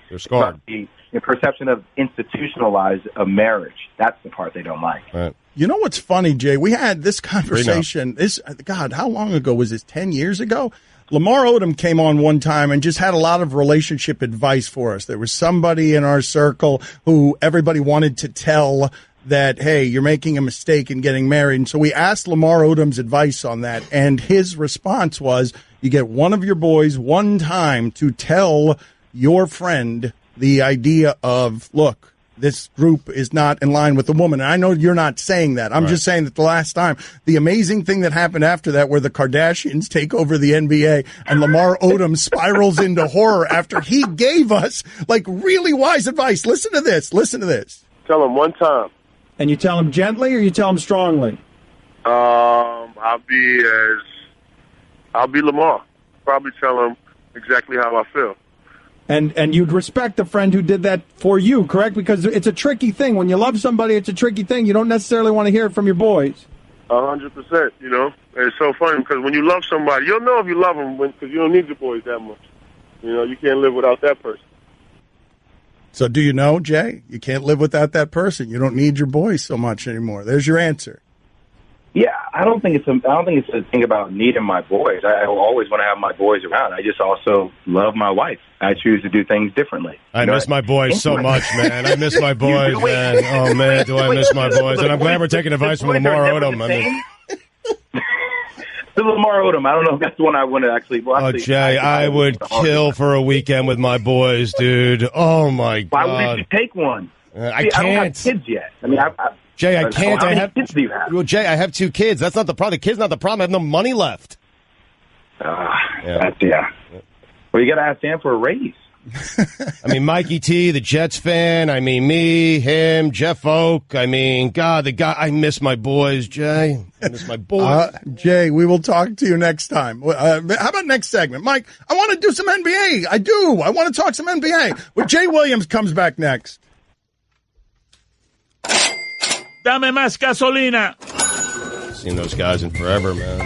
perception of institutionalized marriage. That's the part they don't like. Right. You know what's funny, Jay? We had this conversation. How long ago was this? 10 years ago? Lamar Odom came on one time and just had a lot of relationship advice for us. There was somebody in our circle who everybody wanted to tell that, hey, you're making a mistake in getting married. And so we asked Lamar Odom's advice on that, and his response was, you get one of your boys one time to tell your friend the idea of, look, this group is not in line with the woman. And I know you're not saying that. I'm just saying that the last time, the amazing thing that happened after that, where the Kardashians take over the NBA and Lamar Odom spirals into horror after he gave us really wise advice. Listen to this. Tell him one time. And you tell him gently or you tell him strongly? I'll be Lamar. Probably tell him exactly how I feel. And you'd respect the friend who did that for you, correct? Because it's a tricky thing. When you love somebody, it's a tricky thing. You don't necessarily want to hear it from your boys. 100%, It's so funny because when you love somebody, you'll know if you love them because you don't need your boys that much. You can't live without that person. So do you know, Jay? You can't live without that person. You don't need your boys so much anymore. There's your answer. Yeah, I don't think it's a thing about needing my boys. I always want to have my boys around. I just also love my wife. I choose to do things differently. I miss my boys so much, man. I miss my boys, man. Oh, man, do I miss my boys. And I'm glad we're taking advice from Lamar Odom. The Lamar Odom. I don't know if that's the one I want to actually watch. Oh, Jay, I would kill for a weekend with my boys, dude. Oh, my God. Why wouldn't you take one? I can't. I don't have kids yet. I mean, Jay, I can't. How many kids do you have? Well, Jay, I have 2 kids. That's not the problem. The kid's not the problem. I have no money left. Yeah. Well, you got to ask Dan for a raise. I mean, Mikey T, the Jets fan. I mean, me, him, Jeff Oak. I mean, God, the guy. I miss my boys, Jay. I miss my boys. Jay, we will talk to you next time. How about next segment? Mike, I want to do some NBA. I do. I want to talk some NBA. Well, Jay Williams comes back next. Dame más gasolina. Seen those guys in forever, man.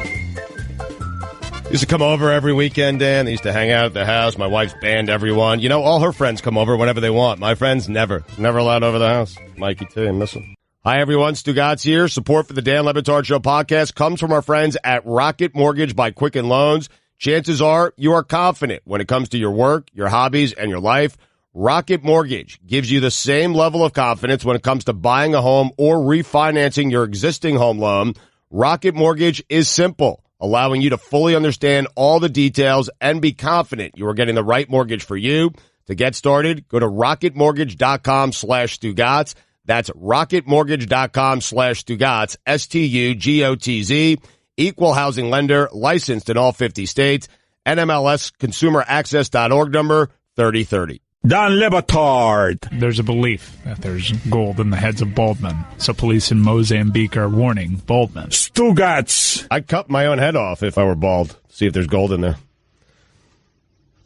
Used to come over every weekend, Dan. They used to hang out at the house. My wife's banned everyone. You know, all her friends come over whenever they want. My friends, never. Never allowed over the house. Mikey, too. I miss him. Hi, everyone. Stugotz here. Support for the Dan Le Batard Show podcast comes from our friends at Rocket Mortgage by Quicken Loans. Chances are you are confident when it comes to your work, your hobbies, and your life. Rocket Mortgage gives you the same level of confidence when it comes to buying a home or refinancing your existing home loan. Rocket Mortgage is simple, allowing you to fully understand all the details and be confident you are getting the right mortgage for you. To get started, go to rocketmortgage.com/Stugotz. That's rocketmortgage.com/Stugotz, STUGOTZ. Equal housing lender, licensed in all 50 states. NMLS consumeraccess.org number 3030. Dan Le Batard. There's a belief that there's gold in the heads of bald men, so police in Mozambique are warning bald men. Stugotz. I'd cut my own head off if I were bald. See if there's gold in there.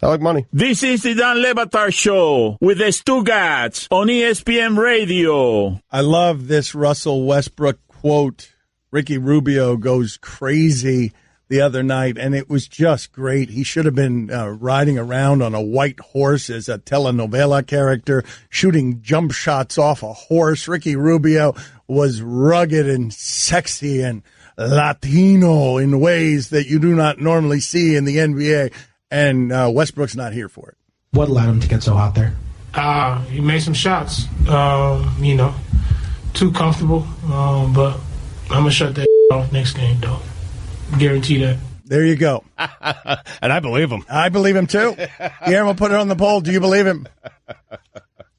I like money. This is the Dan Le Batard Show with the Stugotz on ESPN Radio. I love this Russell Westbrook quote. Ricky Rubio goes crazy the other night, and it was just great. He should have been riding around on a white horse as a telenovela character, shooting jump shots off a horse. Ricky Rubio was rugged and sexy and Latino in ways that you do not normally see in the NBA, and Westbrook's not here for it. What led him to get so hot there? He made some shots, too comfortable, but I'm going to shut that off next game, though. Guarantee that. There you go. And I believe him. I believe him, too. Guillermo, put it on the poll. Do you believe him?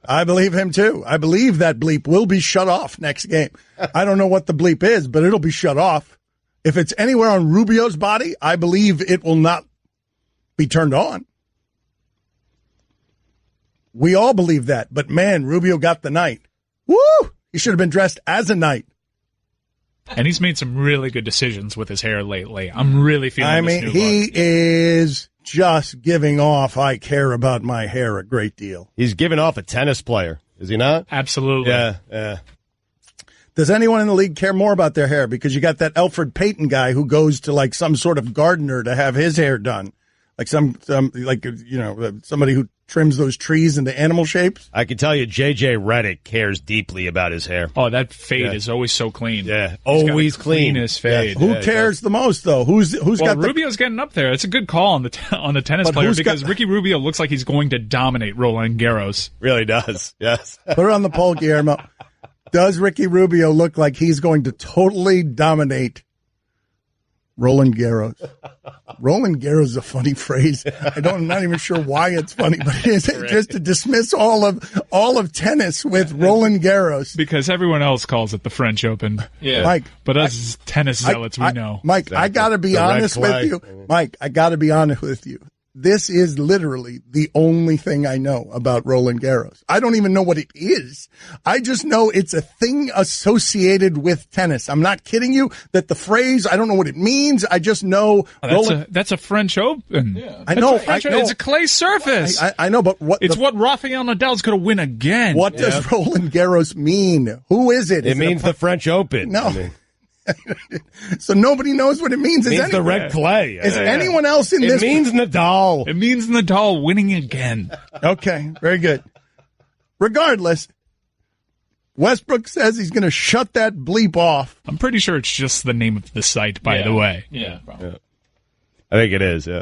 I believe him, too. I believe that bleep will be shut off next game. I don't know what the bleep is, but it'll be shut off. If it's anywhere on Rubio's body, I believe it will not be turned on. We all believe that. But, man, Rubio got the night. Woo! He should have been dressed as a knight. And he's made some really good decisions with his hair lately. I'm really feeling this new he is just giving off, I care about my hair a great deal. He's giving off a tennis player, is he not? Absolutely. Yeah. Does anyone in the league care more about their hair? Because you got that Elfrid Payton guy who goes to like some sort of gardener to have his hair done. Like somebody who trims those trees into animal shapes. I can tell you J.J. Redick cares deeply about his hair. Oh, that fade is always so clean. Yeah, always clean. Cleanest fade. Who cares the most, though? Who's got Rubio's getting up there. It's a good call on the tennis player because Ricky Rubio looks like he's going to dominate Roland Garros. Really does, yes. Put it on the poll, Guillermo. Does Ricky Rubio look like he's going to totally dominate Roland Garros? Roland Garros is a funny phrase. I'm not even sure why it's funny, but it is just to dismiss all of tennis with Roland Garros. Because everyone else calls it the French Open. Yeah. Mike, but us tennis zealots, we know. Mike, I got to be honest with you. Mike, I got to be honest with you. This is literally the only thing I know about Roland Garros. I don't even know what it is. I just know it's a thing associated with tennis. I'm not kidding you that the phrase, I don't know what it means. I just know that's a French Open. Yeah. I know. It's a clay surface. I know, but what Rafael Nadal's going to win again. What does Roland Garros mean? Who is it? It means the French Open. No. So nobody knows what it means. It means the red clay. Is anyone else in this? It means Nadal. It means Nadal winning again. Okay, very good. Regardless, Westbrook says he's going to shut that bleep off. I'm pretty sure it's just the name of the site, by the way. Yeah, probably. I think it is, yeah.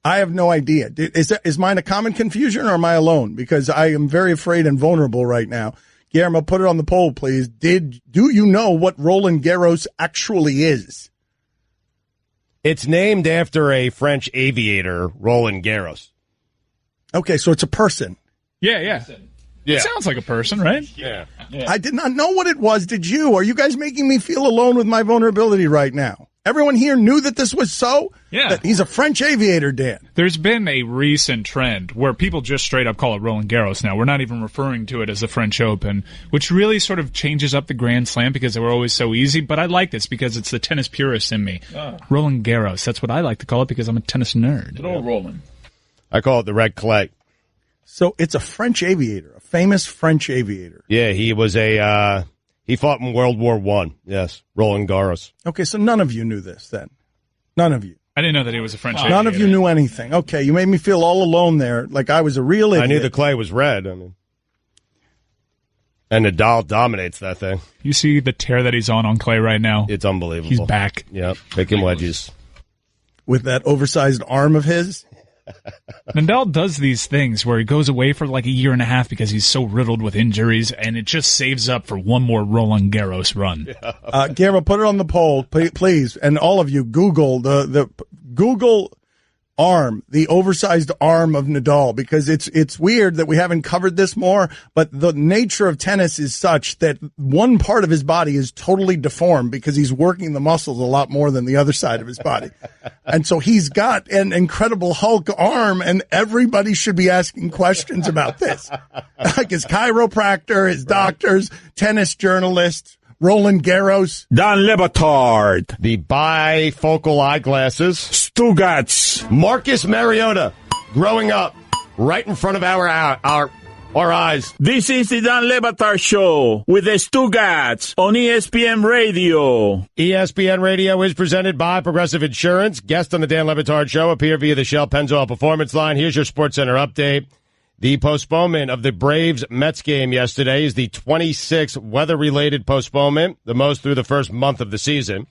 I have no idea. Is mine a common confusion or am I alone? Because I am very afraid and vulnerable right now. Guillermo, put it on the poll, please. Do you know what Roland Garros actually is? It's named after a French aviator, Roland Garros. Okay, so it's a person. Yeah. It sounds like a person, right? Yeah. I did not know what it was. Did you? Are you guys making me feel alone with my vulnerability right now? Everyone here knew that this was so? Yeah. That he's a French aviator, Dan. There's been a recent trend where people just straight up call it Roland Garros now. We're not even referring to it as the French Open, which really sort of changes up the Grand Slam because they were always so easy. But I like this because it's the tennis purist in me. Roland Garros. That's what I like to call it because I'm a tennis nerd. Good old Roland. I call it the red clay. So it's a French aviator, a famous French aviator. Yeah, he was he fought in World War I. Yes, Roland Garros. Okay, so none of you knew this then. None of you. I didn't know that he was a French None of you knew anything. Okay, you made me feel all alone there, like I was a real idiot. I knew the clay was red. I mean, and Nadal dominates that thing. You see the tear that he's on clay right now? It's unbelievable. He's back. Yep, picking wedges. With that oversized arm of his. Nadal does these things where he goes away for like a year and a half because he's so riddled with injuries, and it just saves up for one more Roland Garros run. Guillermo, put it on the poll, please, and all of you, Google the Google arm, the oversized arm of Nadal, because it's weird that we haven't covered this more, but the nature of tennis is such that one part of his body is totally deformed because he's working the muscles a lot more than the other side of his body. And so he's got an incredible Hulk arm, and everybody should be asking questions about this. Like his chiropractor, his doctors, tennis journalists, Roland Garros. Dan Le Batard. The bifocal eyeglasses. Stugotz. Marcus Mariota. Growing up right in front of our eyes. This is the Dan Le Batard Show with the Stugotz on ESPN Radio. ESPN Radio is presented by Progressive Insurance. Guest on the Dan Le Batard Show appear via the Shell Pennzoil Performance Line. Here's your SportsCenter update. The postponement of the Braves-Mets game yesterday is the 26th weather-related postponement, the most through the first month of the season.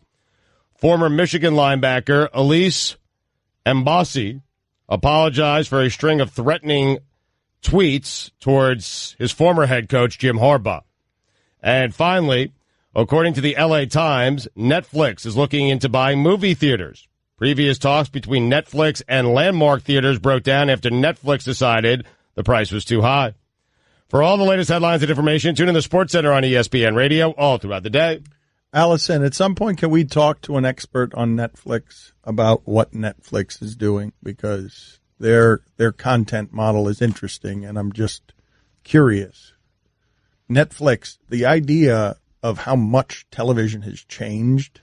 Former Michigan linebacker Elise Mbasi apologized for a string of threatening tweets towards his former head coach, Jim Harbaugh. And finally, according to the LA Times, Netflix is looking into buying movie theaters. Previous talks between Netflix and Landmark Theaters broke down after Netflix decided the price was too high. For all the latest headlines and information, tune in the SportsCenter on ESPN Radio all throughout the day. Allison, at some point, can we talk to an expert on Netflix about what Netflix is doing? Because their content model is interesting, and I'm just curious. Netflix, the idea of how much television has changed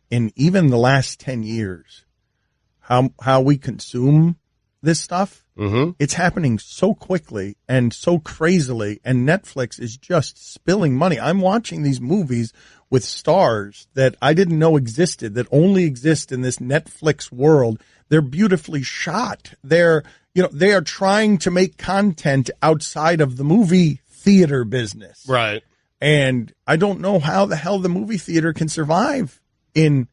in even the last 10 years, how we consume this stuff. Mm-hmm. It's happening so quickly and so crazily, and Netflix is just spilling money. I'm watching these movies with stars that I didn't know existed, that only exist in this Netflix world. They're beautifully shot. They are trying to make content outside of the movie theater business. Right. And I don't know how the hell the movie theater can survive in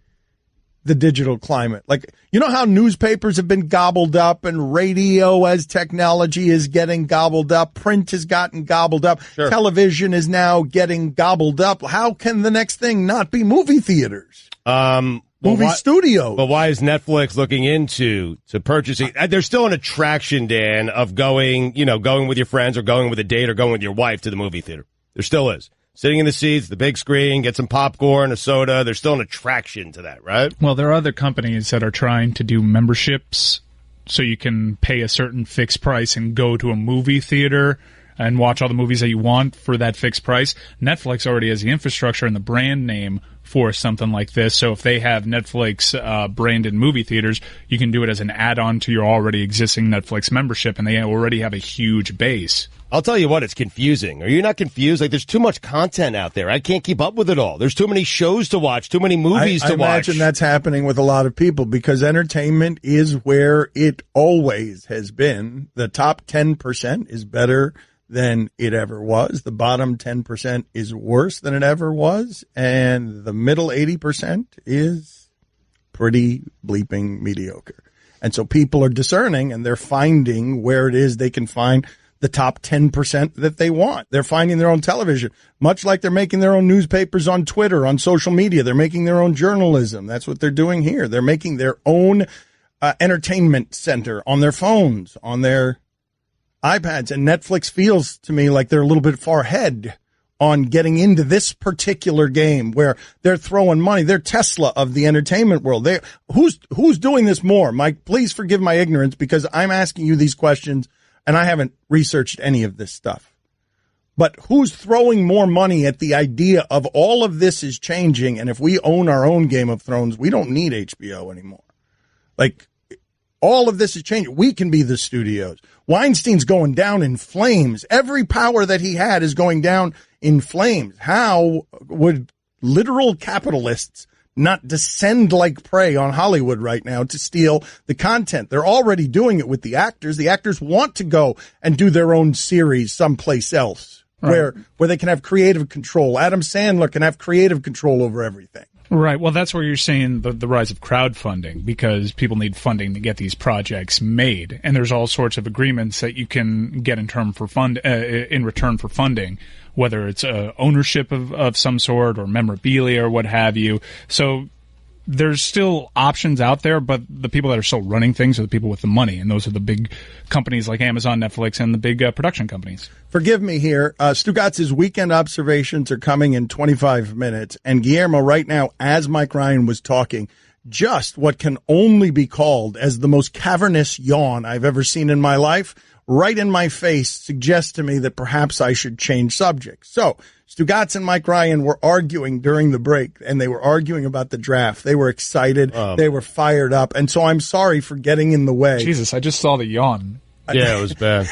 the digital climate. Like, you know how newspapers have been gobbled up and radio as technology is getting gobbled up, print has gotten gobbled up, Sure. Television is now getting gobbled up. How can the next thing not be movie theaters? Movie studios. But why is Netflix looking into purchasing? There's still an attraction, Dan, of going with your friends or going with a date or going with your wife to the movie theater. There still is. Sitting in the seats, the big screen, get some popcorn, a soda. There's still an attraction to that, right? Well, there are other companies that are trying to do memberships so you can pay a certain fixed price and go to a movie theater and watch all the movies that you want for that fixed price. Netflix already has the infrastructure and the brand name for something like this. So if they have Netflix branded movie theaters, you can do it as an add-on to your already existing Netflix membership, and they already have a huge base. I'll tell you what, it's confusing. Are you not confused? Like, there's too much content out there. I can't keep up with it all. There's too many shows to watch, too many movies to watch. I imagine that's happening with a lot of people because entertainment is where it always has been. The top 10% is better than it ever was. The bottom 10% is worse than it ever was. And the middle 80% is pretty bleeping mediocre. And so people are discerning and they're finding where it is they can find the top 10% that they want. They're finding their own television, much like they're making their own newspapers on Twitter, on social media. They're making their own journalism. That's what they're doing here. They're making their own entertainment center on their phones, on their iPads. And Netflix feels to me like they're a little bit far ahead on getting into this particular game where they're throwing money. They're Tesla of the entertainment world. Who's doing this more? Mike, please forgive my ignorance because I'm asking you these questions and I haven't researched any of this stuff. But who's throwing more money at the idea of all of this is changing, and if we own our own Game of Thrones, we don't need HBO anymore. Like, all of this is changing. We can be the studios. Weinstein's going down in flames. Every power that he had is going down in flames. How would literal capitalists not descend like prey on Hollywood right now to steal the content? They're already doing it with the actors. The actors want to go and do their own series someplace else where they can have creative control. Adam Sandler can have creative control over everything. Right. Well, that's where you're seeing the rise of crowdfunding, because people need funding to get these projects made, and there's all sorts of agreements that you can get in return for funding, whether it's ownership of some sort or memorabilia or what have you. So there's still options out there, but the people that are still running things are the people with the money, and those are the big companies like Amazon, Netflix, and the big production companies. Forgive me here. Stugotz's weekend observations are coming in 25 minutes, and Guillermo, right now, as Mike Ryan was talking, just what can only be called as the most cavernous yawn I've ever seen in my life, right in my face, suggests to me that perhaps I should change subjects. So, Stugotz and Mike Ryan were arguing during the break, and they were arguing about the draft. They were excited. They were fired up. And so I'm sorry for getting in the way. Jesus, I just saw the yawn. Yeah, it was bad.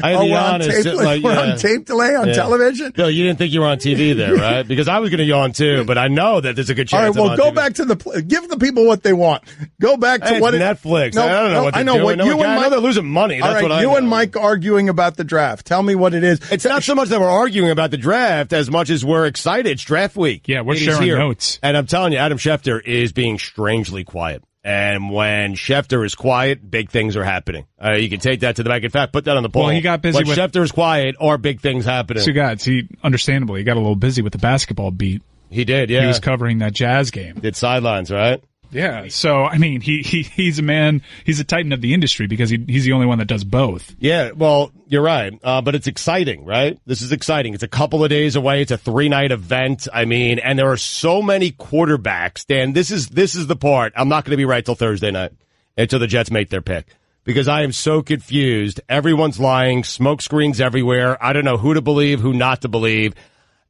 We're on tape delay on television? Bill, you didn't think you were on TV there, right? Because I was going to yawn too, but I know that there's a good chance. All right, well, go back to give the people what they want. Go back to what Netflix. I don't know what they're doing. I know they're losing money. That's what I know. You and Mike arguing about the draft. Tell me what it is. It's not so much that we're arguing about the draft as much as we're excited. It's draft week. Yeah, we're sharing notes. And I'm telling you, Adam Schefter is being strangely quiet. And when Schefter is quiet, big things are happening. You can take that to the bank. In fact, put that on the poll. Well, he got busy when Schefter is quiet, are big things happening? Stugotz, he understandably got a little busy with the basketball beat. He did, yeah. He was covering that Jazz game. Did sidelines, right? Yeah. So, I mean, he's a man. He's a titan of the industry because he's the only one that does both. Yeah. Well, you're right. But it's exciting, right? This is exciting. It's a couple of days away. It's a 3-night event. I mean, and there are so many quarterbacks. Dan, this is the part. I'm not going to be right till Thursday night until the Jets make their pick, because I am so confused. Everyone's lying. Smoke screens everywhere. I don't know who to believe, who not to believe.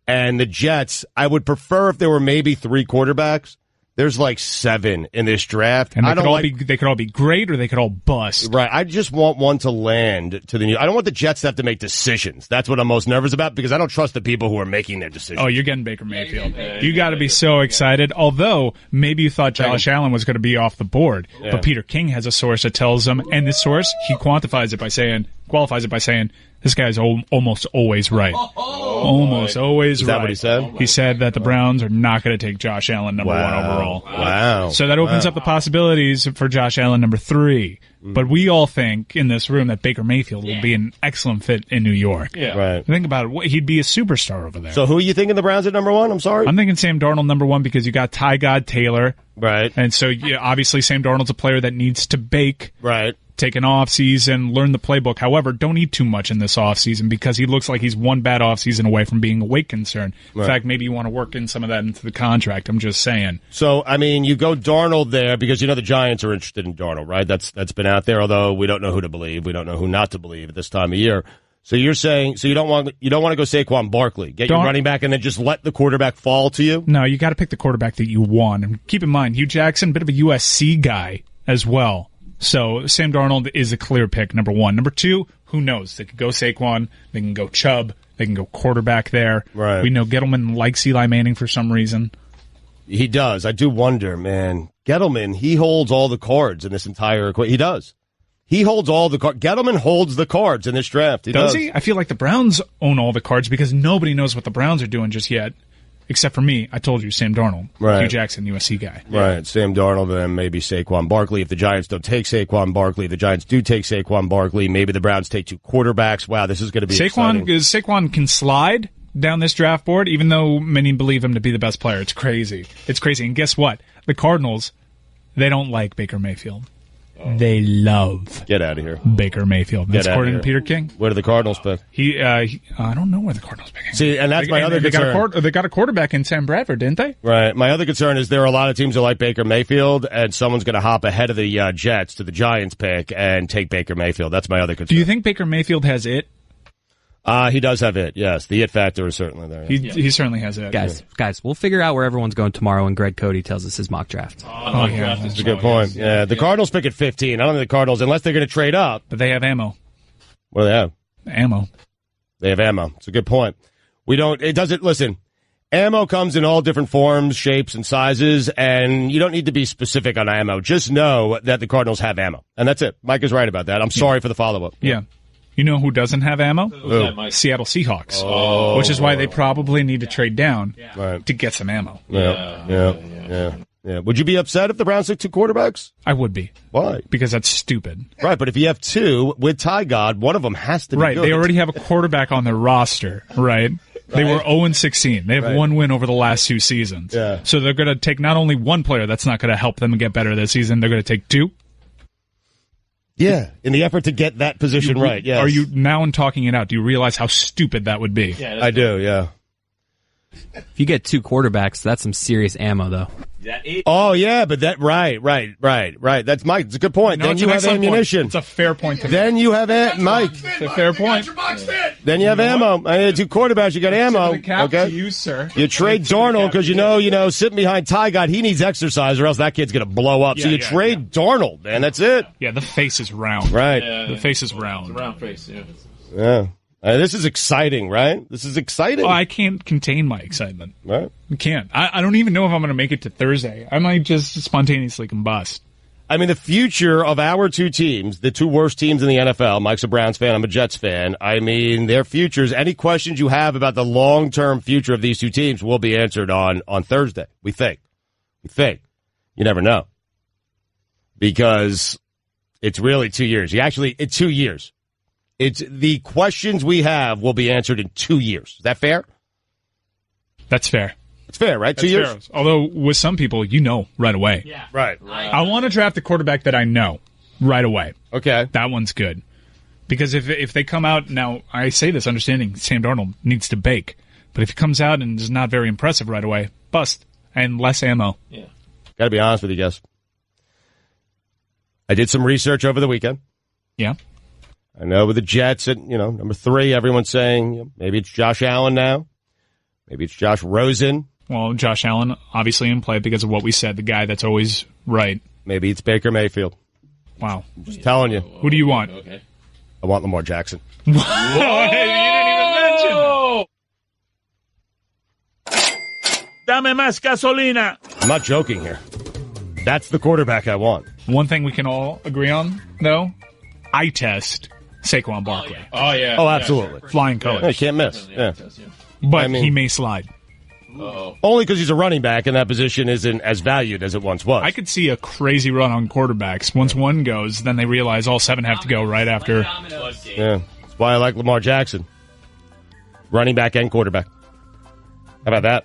And the Jets, I would prefer if there were maybe 3 quarterbacks. There's like 7 in this draft. And they could all be great, or they could all bust. Right. I just want one to land to the new. I don't want the Jets to have to make decisions. That's what I'm most nervous about, because I don't trust the people who are making their decisions. Oh, you're getting Baker Mayfield. You got to be so excited. Although maybe you thought Josh Allen was going to be off the board, but Peter King has a source that tells him, and this source, he qualifies it by saying, this guy's almost always right. Almost always right. Is that what he said? He said that the Browns are not going to take Josh Allen number 1 overall. Wow. So that opens up the possibilities for Josh Allen number 3. But we all think in this room that Baker Mayfield will be an excellent fit in New York. Yeah. Right. Think about it. He'd be a superstar over there. So who are you thinking the Browns at number 1? I'm sorry? I'm thinking Sam Darnold number 1 because you got Ty God Taylor. Right. And so obviously Sam Darnold's a player that needs to bake. Right. Take an off-season, learn the playbook. However, don't eat too much in this off-season, because he looks like he's one bad off-season away from being a weight concern. In fact, maybe you want to work in some of that into the contract. I'm just saying. So, I mean, you go Darnold there because the Giants are interested in Darnold, right? That's been out there, although we don't know who to believe. We don't know who not to believe at this time of year. So you're saying, you don't want to go Saquon Barkley, get your running back, and then just let the quarterback fall to you? No, you got to pick the quarterback that you want. And keep in mind, Hugh Jackson, bit of a USC guy as well. So Sam Darnold is a clear pick, number 1. Number 2, who knows? They could go Saquon. They can go Chubb. They can go quarterback there. Right. We know Gettleman likes Eli Manning for some reason. He does. I do wonder, man. Gettleman, he holds all the cards in this entire equation. He does. He holds all the cards. Gettleman holds the cards in this draft. He does he? I feel like the Browns own all the cards because nobody knows what the Browns are doing just yet. Except for me, I told you, Sam Darnold, Right. Hugh Jackson, USC guy. Right, Sam Darnold and maybe Saquon Barkley. If the Giants don't take Saquon Barkley, the Giants do take Saquon Barkley. Maybe the Browns take 2 quarterbacks. Wow, this is going to be exciting. Saquon can slide down this draft board, even though many believe him to be the best player. It's crazy. It's crazy. And guess what? The Cardinals, they don't like Baker Mayfield. They love Get out of here. Baker Mayfield. That's according to Peter King. Where do the Cardinals pick? I don't know where the Cardinals pick. See, and that's my other concern. They got a quarterback in Sam Bradford, didn't they? Right. My other concern is there are a lot of teams that like Baker Mayfield, and someone's going to hop ahead of the Jets to the Giants pick and take Baker Mayfield. That's my other concern. Do you think Baker Mayfield has it? He does have it, yes. The it factor is certainly there. He certainly has it. Guys, we'll figure out where everyone's going tomorrow when Greg Cody tells us his mock draft. Oh yeah. That's a good point. Yeah, the Cardinals pick at 15. I don't think the Cardinals, unless they're going to trade up. But they have ammo. What do they have? Ammo. They have ammo. It's a good point. Listen, ammo comes in all different forms, shapes, and sizes, and you don't need to be specific on ammo. Just know that the Cardinals have ammo. And that's it. Mike is right about that. I'm sorry for the follow-up. Yeah. You know who doesn't have ammo? Seattle Seahawks. Which is why they probably need to trade down to get some ammo. Yeah. Would you be upset if the Browns took 2 quarterbacks? I would be. Why? Because that's stupid. Right, but if you have 2 with Ty God, one of them has to be right. good. They already have a quarterback on their roster, right? They were 0-16. They have 1 win over the last 2 seasons. Yeah. So they're going to take not only one player that's not going to help them get better this season, they're going to take 2. Yeah, in the effort to get that position right, yes. Are you, now in talking it out, do you realize how stupid that would be? Yeah, I do, yeah. If you get 2 quarterbacks, that's some serious ammo, though. Oh, yeah, but right. That's Mike. It's a good point. No, then you have ammunition. Point. It's a fair point to Then you have Mike. It's a fair point. Then you have ammo. I mean, 2 quarterbacks, you got ammo. Okay. You, sir. You trade Darnold because you know, sitting behind Ty God, he needs exercise or else that kid's going to blow up. So you trade Darnold, man. That's it. Yeah, the face is round. Right. The face is round. It's a round face, yeah. Yeah. This is exciting, right? This is exciting. Oh, I can't contain my excitement. Right. I can't. I don't even know if I'm going to make it to Thursday. I might just spontaneously combust. I mean, the future of our 2 teams, the 2 worst teams in the NFL, Mike's a Browns fan, I'm a Jets fan. I mean, their futures, any questions you have about the long-term future of these 2 teams will be answered on Thursday, we think. You never know. Because it's really 2 years. It's 2 years. It's the questions we have will be answered in 2 years. Is that fair? That's fair. It's fair, right? That's 2 years? fair. Although with some people, right away. Yeah. Right. I want to draft a quarterback that I know right away. Okay. That one's good. Because if they come out, now I say this understanding Sam Darnold needs to bake, but if he comes out and is not very impressive right away, bust and less ammo. Yeah. Got to be honest with you guys. I did some research over the weekend. Yeah. I know with the Jets at, number 3, everyone's saying maybe it's Josh Allen now. Maybe it's Josh Rosen. Well, Josh Allen obviously in play because of what we said, the guy that's always right. Maybe it's Baker Mayfield. Wow. I'm just telling you. Who do you want? Okay. I want Lamar Jackson. You didn't even mention. Dame más gasolina. I'm not joking here. That's the quarterback I want. One thing we can all agree on, though, eye test Saquon Barkley. Oh, yeah. Oh, absolutely. Sure. Flying colors. Yeah, can't miss. Yeah. But he may slide. Uh-oh. Only because he's a running back and that position isn't as valued as it once was. I could see a crazy run on quarterbacks. Once one goes, then they realize all 7 have to go right after. Yeah. That's why I like Lamar Jackson. Running back and quarterback. How about that?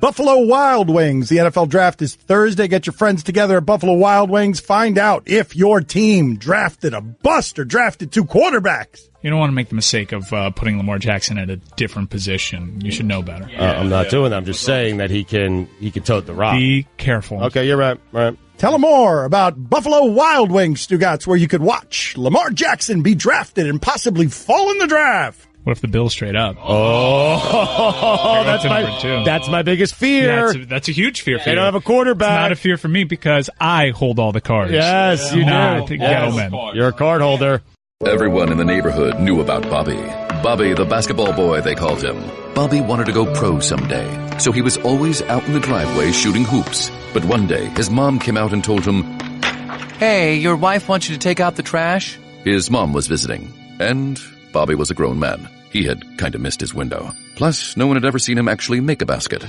Buffalo Wild Wings. The NFL draft is Thursday. Get your friends together at Buffalo Wild Wings. Find out if your team drafted a bust or drafted 2 quarterbacks. You don't want to make the mistake of putting Lamar Jackson at a different position. You should know better. I'm not doing that. I'm just saying that he can tote the rock. Be careful. Okay, you're right. Right. Tell them more about Buffalo Wild Wings, Stugotz, where you could watch Lamar Jackson be drafted and possibly fall in the draft. What if the Bills trade up? Oh, that's my biggest fear. Yeah, that's a huge fear for you. you. They don't have a quarterback. It's not a fear for me because I hold all the cards. Yes, you do. Gettleman. You're a card holder. Everyone in the neighborhood knew about Bobby. Bobby, the basketball boy, they called him. Bobby wanted to go pro someday, so he was always out in the driveway shooting hoops. But one day, his mom came out and told him, Hey, your wife wants you to take out the trash? His mom was visiting, and Bobby was a grown man. He had kind of missed his window. Plus, no one had ever seen him actually make a basket.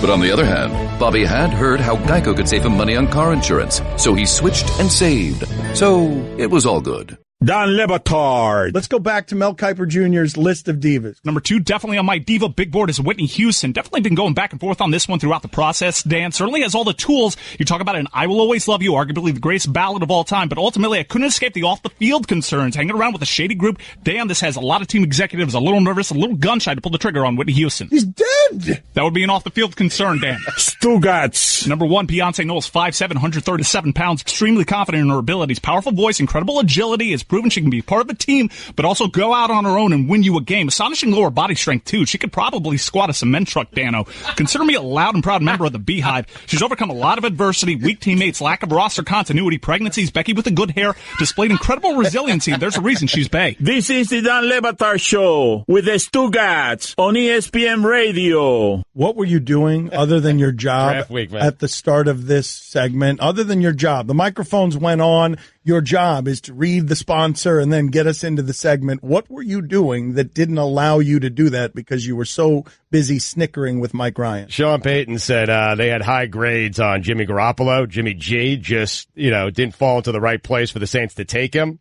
But on the other hand, Bobby had heard how Geico could save him money on car insurance, so he switched and saved. So it was all good. Don Batard. Let's go back to Mel Kiper Jr.'s list of divas. Number 2, definitely on my diva big board, is Whitney Houston. Definitely been going back and forth on this one throughout the process. Dan certainly has all the tools. You talk about an I Will Always Love You, arguably the greatest ballad of all time, but ultimately I couldn't escape the off-the-field concerns. Hanging around with a shady group. Dan, this has a lot of team executives a little nervous, a little gun-shy to pull the trigger on Whitney Houston. He's dead! That would be an off-the-field concern, Dan. Stugotz. Number 1, Beyonce Knowles, 5'7", 137 pounds, extremely confident in her abilities. Powerful voice, incredible agility, has proven she can be part of a team, but also go out on her own and win you a game. Astonishing lower body strength, too. She could probably squat a cement truck, Dano. Consider me a loud and proud member of the Beehive. She's overcome a lot of adversity, weak teammates, lack of roster continuity, pregnancies. Becky with the good hair displayed incredible resiliency. There's a reason she's Bay. This is the Don Batard Show with the Stugotz on ESPN Radio. What were you doing other than your job Draft week, man. at the start of this segment? Other than your job, the microphones went on. Your job is to read the sponsor and then get us into the segment. What were you doing that didn't allow you to do that because you were so busy snickering with Mike Ryan? Sean Payton said they had high grades on Jimmy Garoppolo. Jimmy G just, didn't fall into the right place for the Saints to take him.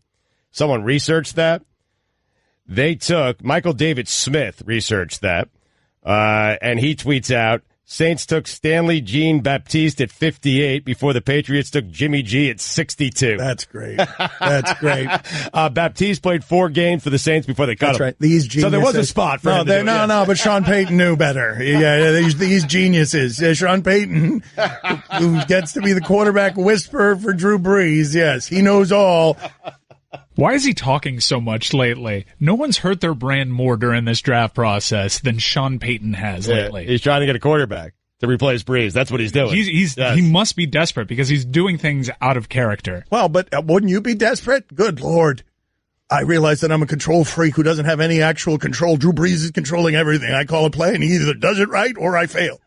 Someone researched that. Michael David Smith researched that, and he tweets out, Saints took Stanley Jean-Baptiste at 58 before the Patriots took Jimmy G at 62. That's great. That's great. Baptiste played 4 games for the Saints before they cut him. That's right. These geniuses. So there was a spot for him. But Sean Payton knew better. Yeah, these geniuses. Sean Payton, who gets to be the quarterback whisperer for Drew Brees. Yes, he knows all. Why is he talking so much lately? No one's hurt their brand more during this draft process than Sean Payton has lately. He's trying to get a quarterback to replace Breeze. That's what he's doing. He must be desperate because he's doing things out of character. Well, but wouldn't you be desperate? Good Lord. I realize that I'm a control freak who doesn't have any actual control. Drew Brees is controlling everything. I call a play, and he either does it right or I fail.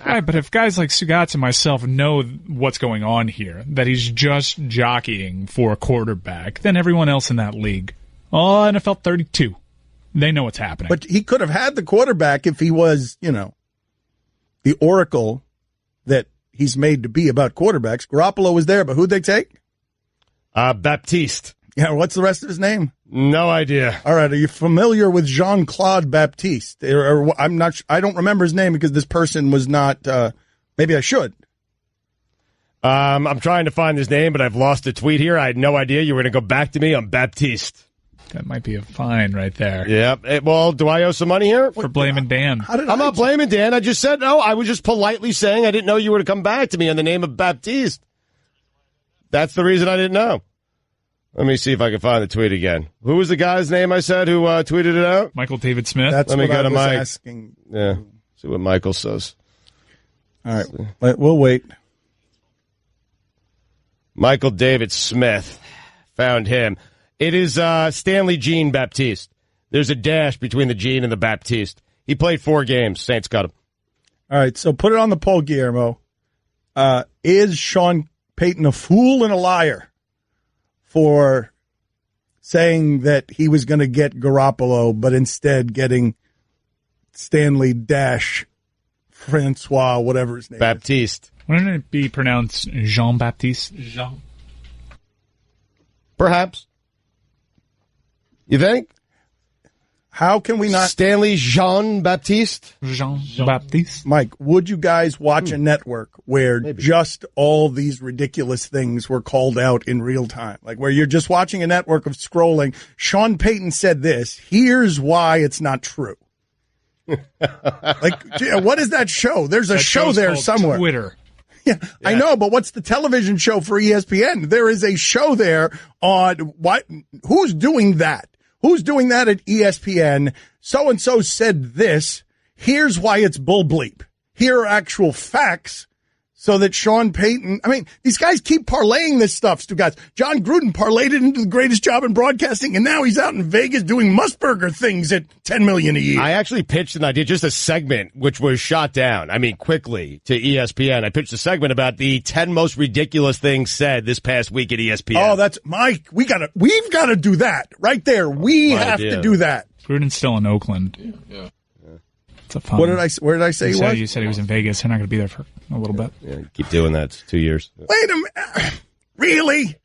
Right, but if guys like Stugotz and myself know what's going on here, that he's just jockeying for a quarterback, then everyone else in that league, NFL 32, they know what's happening. But he could have had the quarterback if he was, the oracle that he's made to be about quarterbacks. Garoppolo was there, but who'd they take? Baptiste. Yeah, what's the rest of his name? No idea. All right, are you familiar with Jean-Claude Baptiste? I don't remember his name because this person was not. Maybe I should. I'm trying to find his name, but I've lost the tweet here. I had no idea you were going to go back to me on Baptiste. That might be a fine right there. Yeah. Well, do I owe some money here? For blaming Dan. I'm not blaming Dan. I just said no. I was just politely saying I didn't know you were to come back to me on the name of Baptiste. That's the reason I didn't know. Let me see if I can find the tweet again. Who was the guy's name I said who tweeted it out? Michael David Smith. That's Let me what go I to was Mike. asking. Yeah, see what Michael says. All right, we'll wait. Michael David Smith. Found him. It is Stanley Jean-Baptiste. There's a dash between the Jean and the Baptiste. He played 4 games. Saints got him. All right, so put it on the poll, Guillermo. Is Sean Payton a fool and a liar for saying that he was going to get Garoppolo, but instead getting Stanley Francois, whatever his name Baptiste. is. Wouldn't it be pronounced Jean-Baptiste? Jean. Perhaps. You think? How can we not? Stanley Jean-Baptiste? Jean-Baptiste. Mike, would you guys watch a network where just all these ridiculous things were called out in real time? Like where you're just watching a network of scrolling. Sean Payton said this. Here's why it's not true. Like, what is that show? There's a show there somewhere. Twitter. Yeah, I know, but what's the television show for ESPN? There is a show there on what? Who's doing that? Who's doing that at ESPN? So-and-so said this. Here's why it's bull bleep. Here are actual facts. so that Sean Payton, I mean, these guys keep parlaying this stuff, Stugotz. John Gruden parlayed it into the greatest job in broadcasting, and now he's out in Vegas doing Musburger things at $10 million a year. I actually pitched an idea, just a segment, which was shot down, quickly, to ESPN. I pitched a segment about the 10 most ridiculous things said this past week at ESPN. Oh, that's Mike. We've got to do that right there. We have to do that. Gruden's still in Oakland. Yeah. It's a fun. Where did I say he was? You said he was in Vegas. They're not going to be there for a little bit. Yeah, keep doing that. It's 2 years. Wait a minute. Really?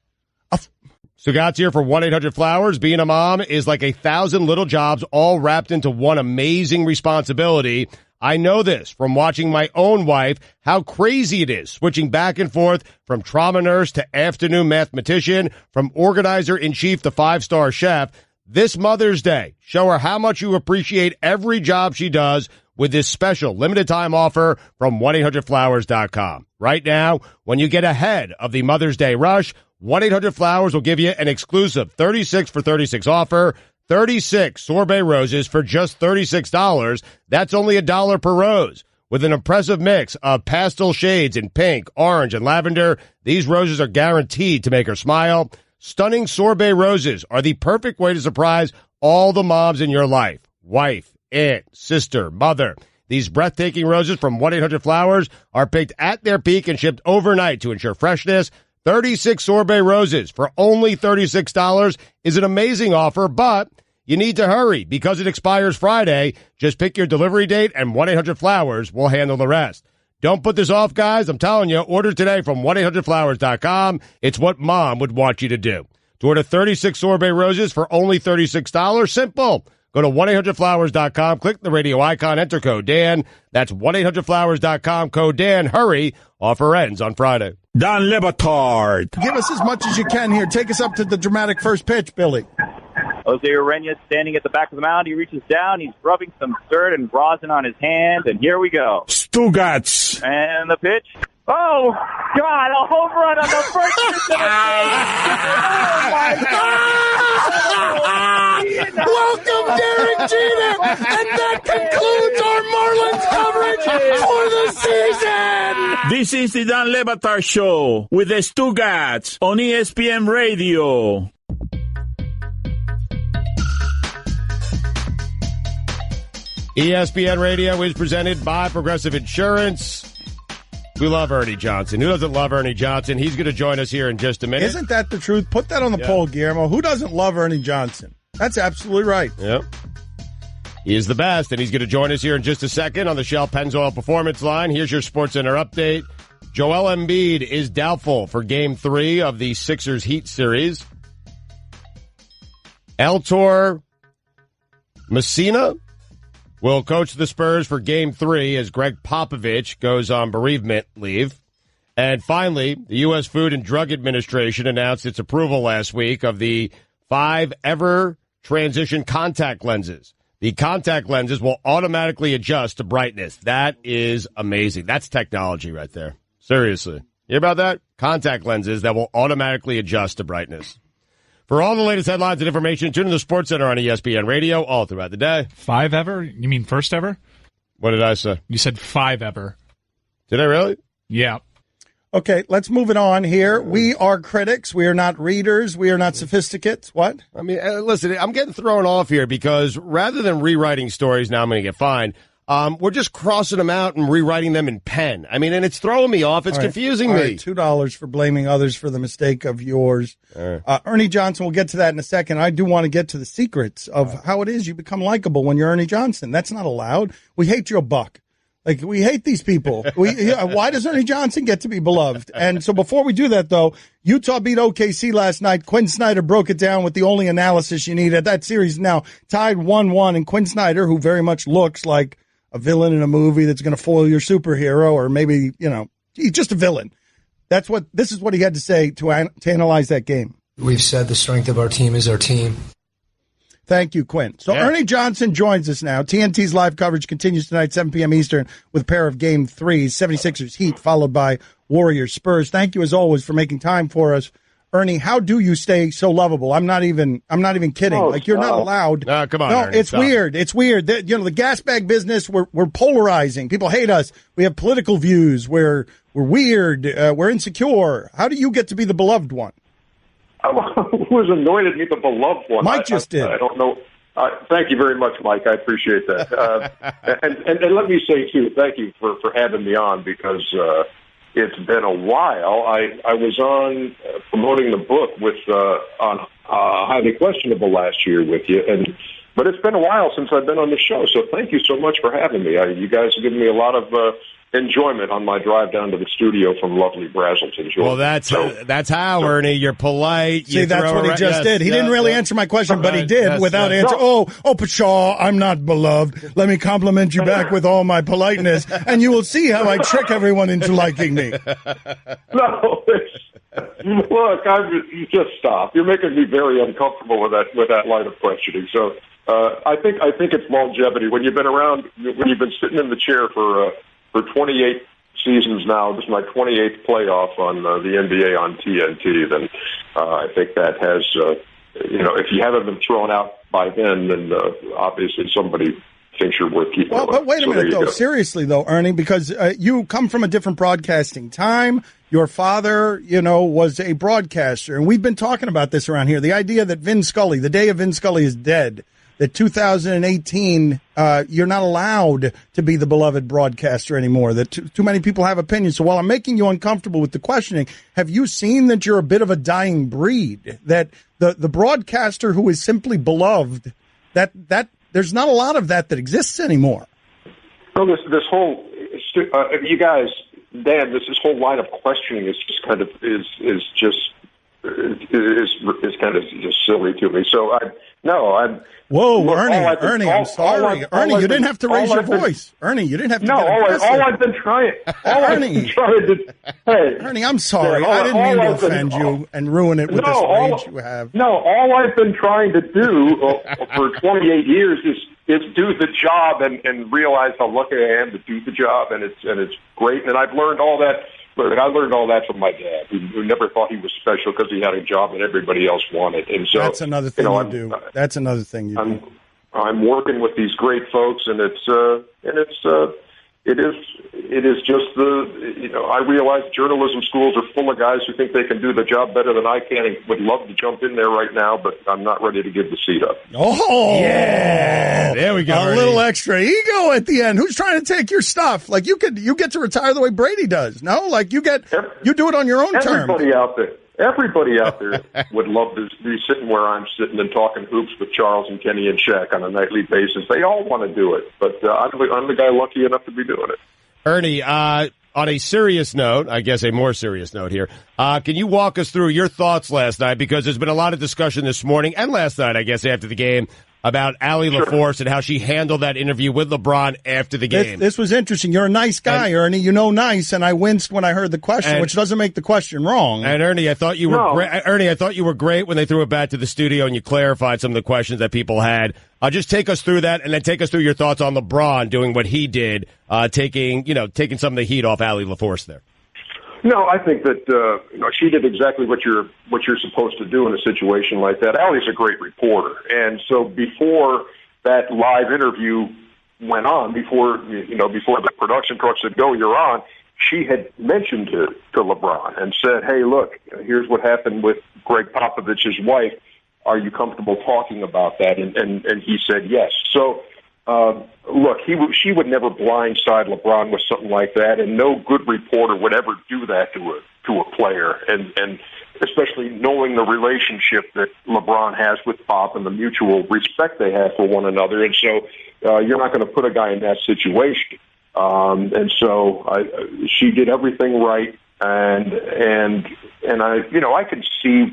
Stugotz here for 1-800-Flowers. Being a mom is like 1,000 little jobs all wrapped into one amazing responsibility. I know this from watching my own wife, how crazy it is, switching back and forth from trauma nurse to afternoon mathematician, from organizer-in-chief to five-star chef. This Mother's Day, show her how much you appreciate every job she does with this special limited-time offer from 1-800-Flowers.com. Right now, when you get ahead of the Mother's Day rush, 1-800-Flowers will give you an exclusive 36 for 36 offer, 36 sorbet roses for just $36. That's only $1 per rose. With an impressive mix of pastel shades in pink, orange, and lavender, these roses are guaranteed to make her smile. Stunning sorbet roses are the perfect way to surprise all the moms in your life. Wife, aunt, sister, mother. These breathtaking roses from 1-800-Flowers are picked at their peak and shipped overnight to ensure freshness. 36 sorbet roses for only $36 is an amazing offer, but you need to hurry because it expires Friday. Just pick your delivery date and 1-800-Flowers will handle the rest. Don't put this off, guys. I'm telling you, order today from 1-800-Flowers.com. It's what mom would want you to do. To order 36 sorbet roses for only $36, simple. Go to 1-800-Flowers.com, click the radio icon, enter code Dan. That's 1-800-Flowers.com, code Dan. Hurry. Offer ends on Friday. Dan Le Batard. Give us as much as you can here. Take us up to the dramatic first pitch, Billy. Jose Urena standing at the back of the mound. He reaches down. He's rubbing some dirt and rosin on his hand. And here we go. Stugotz. And the pitch. Oh, God, a home run on the first pitch of the game. Oh, my God. Welcome, Derek Jeter. And that concludes our Marlins coverage for the season. This is the Dan Le Batard Show with the Stugotz on ESPN Radio. ESPN Radio is presented by Progressive Insurance. We love Ernie Johnson. Who doesn't love Ernie Johnson? He's going to join us here in just a minute. Isn't that the truth? Put that on the poll, Guillermo. Who doesn't love Ernie Johnson? That's absolutely right. Yep. He is the best, and he's going to join us here in just a second on the Shell Pennzoil Performance Line. Here's your SportsCenter update. Joel Embiid is doubtful for Game 3 of the Sixers Heat series. Eltor Messina will coach the Spurs for Game 3 as Greg Popovich goes on bereavement leave. And finally, the U.S. Food and Drug Administration announced its approval last week of the 5 Ever Transition contact lenses. The contact lenses will automatically adjust to brightness. That is amazing. That's technology right there. Seriously. You hear about that? Contact lenses that will automatically adjust to brightness. For all the latest headlines and information, tune in to the SportsCenter on ESPN Radio all throughout the day. 5 ever? You mean first ever? What did I say? You said 5 ever. Did I really? Yeah. Okay, let's move it on here. We are critics. We are not readers. We are not sophisticates. What? I mean, listen, I'm getting thrown off here because rather than rewriting stories, now I'm going to get fined. We're just crossing them out and rewriting them in pen. I mean, and it's throwing me off. It's confusing me. Right, $2 for blaming others for the mistake of yours. Ernie Johnson, we'll get to that in a second. I do want to get to the secrets of how it is you become likable when you're Ernie Johnson. That's not allowed. We hate Joe Buck. Like, we hate these people. Why does Ernie Johnson get to be beloved? And so before we do that, though, Utah beat OKC last night. Quinn Snyder broke it down with the only analysis you needed. That series is now tied 1-1, and Quinn Snyder, who very much looks like a villain in a movie that's going to foil your superhero, or maybe, he's just a villain. This is what he had to say to analyze that game. We've said the strength of our team is our team. Thank you, Quinn. So Ernie Johnson joins us now. TNT's live coverage continues tonight, 7 p.m. Eastern, with a pair of Game 3s, 76ers Heat, followed by Warriors Spurs. Thank you, as always, for making time for us. Ernie, how do you stay so lovable? I'm not even kidding. Like, you're not allowed. Come on, No, Ernie, it's stop. weird. It's weird. The gas bag business, we're polarizing. People hate us. We have political views. We're weird. We're insecure. How do you get to be the beloved one? Who has anointed me the beloved one? Mike just did. I don't know. Thank you very much, Mike. I appreciate that. And let me say, too, thank you for having me on, because it's been a while. I was on promoting the book on Highly Questionable last year with you, but it's been a while since I've been on the show, so thank you so much for having me. You guys have given me a lot of enjoyment on my drive down to the studio from lovely Brazelton, Georgia. Well, that's how, Ernie. You're polite. See, that's what he just did. He didn't really answer my question, but he did without answer. Oh, Pshaw, I'm not beloved. Let me compliment you back with all my politeness, and you will see how I trick everyone into liking me. No, look, you just stop. You're making me very uncomfortable with that line of questioning. So I think it's longevity. When you've been around, when you've been sitting in the chair for 28 seasons now, this is my 28th playoff on the NBA on TNT, then I think that has, if you haven't been thrown out by then obviously somebody thinks you're worth keeping. Well, but wait a minute, though. Seriously, though, Ernie, because you come from a different broadcasting time. Your father, was a broadcaster, and we've been talking about this around here. The idea that Vin Scully, the day of Vin Scully is dead, that 2018, you're not allowed to be the beloved broadcaster anymore, that too many people have opinions. So while I'm making you uncomfortable with the questioning, have you seen that you're a bit of a dying breed, that the broadcaster who is simply beloved, that there's not a lot of that exists anymore? Well, this whole, you guys, Dan, this whole line of questioning is just kind of is kind of just silly to me. So Whoa, Ernie, I'm sorry. Ernie, you didn't have to raise your voice. Ernie, you didn't have to get aggressive. All I've been trying Ernie, I'm sorry. I didn't mean to offend you and ruin it with this rage you have. No, all I've been trying to do for 28 years is do the job and realize how lucky I am to do the job, and it's great. And I've learned all that. Look, I learned all that from my dad, who never thought he was special because he had a job that everybody else wanted. And so that's another thing you do. That's another thing you do. I'm working with these great folks, and it is just I realize journalism schools are full of guys who think they can do the job better than I can and would love to jump in there right now, but I'm not ready to give the seat up. Oh, yeah, there we go. A little extra ego at the end. Who's trying to take your stuff? Like you get to retire the way Brady does. No, like you do it on your own terms. Everybody out there would love to be sitting where I'm sitting and talking hoops with Charles and Kenny and Shaq on a nightly basis. They all want to do it, but I'm the guy lucky enough to be doing it. Ernie, on a serious note, I guess a more serious note here, can you walk us through your thoughts last night? Because there's been a lot of discussion this morning and last night, I guess, after the game, about Allie LaForce and how she handled that interview with LeBron after the game. This was interesting. You're a nice guy, Ernie. Nice, and I winced when I heard the question, which doesn't make the question wrong. And Ernie, I thought you were great. Ernie, I thought you were great when they threw it back to the studio and you clarified some of the questions that people had. Just take us through that, and then take us through your thoughts on LeBron doing what he did, taking some of the heat off Allie LaForce there. No, I think that she did exactly what you're supposed to do in a situation like that. Allie's a great reporter, and so before that live interview went on, before the production truck said, "Go, you're on," she had mentioned to LeBron and said, "Hey, look, here's what happened with Greg Popovich's wife. Are you comfortable talking about that?" And he said yes. So. Look, she would never blindside LeBron with something like that, and no good reporter would ever do that to a player, and especially knowing the relationship that LeBron has with Pop and the mutual respect they have for one another, and so you're not going to put a guy in that situation. And so she did everything right. And I could see,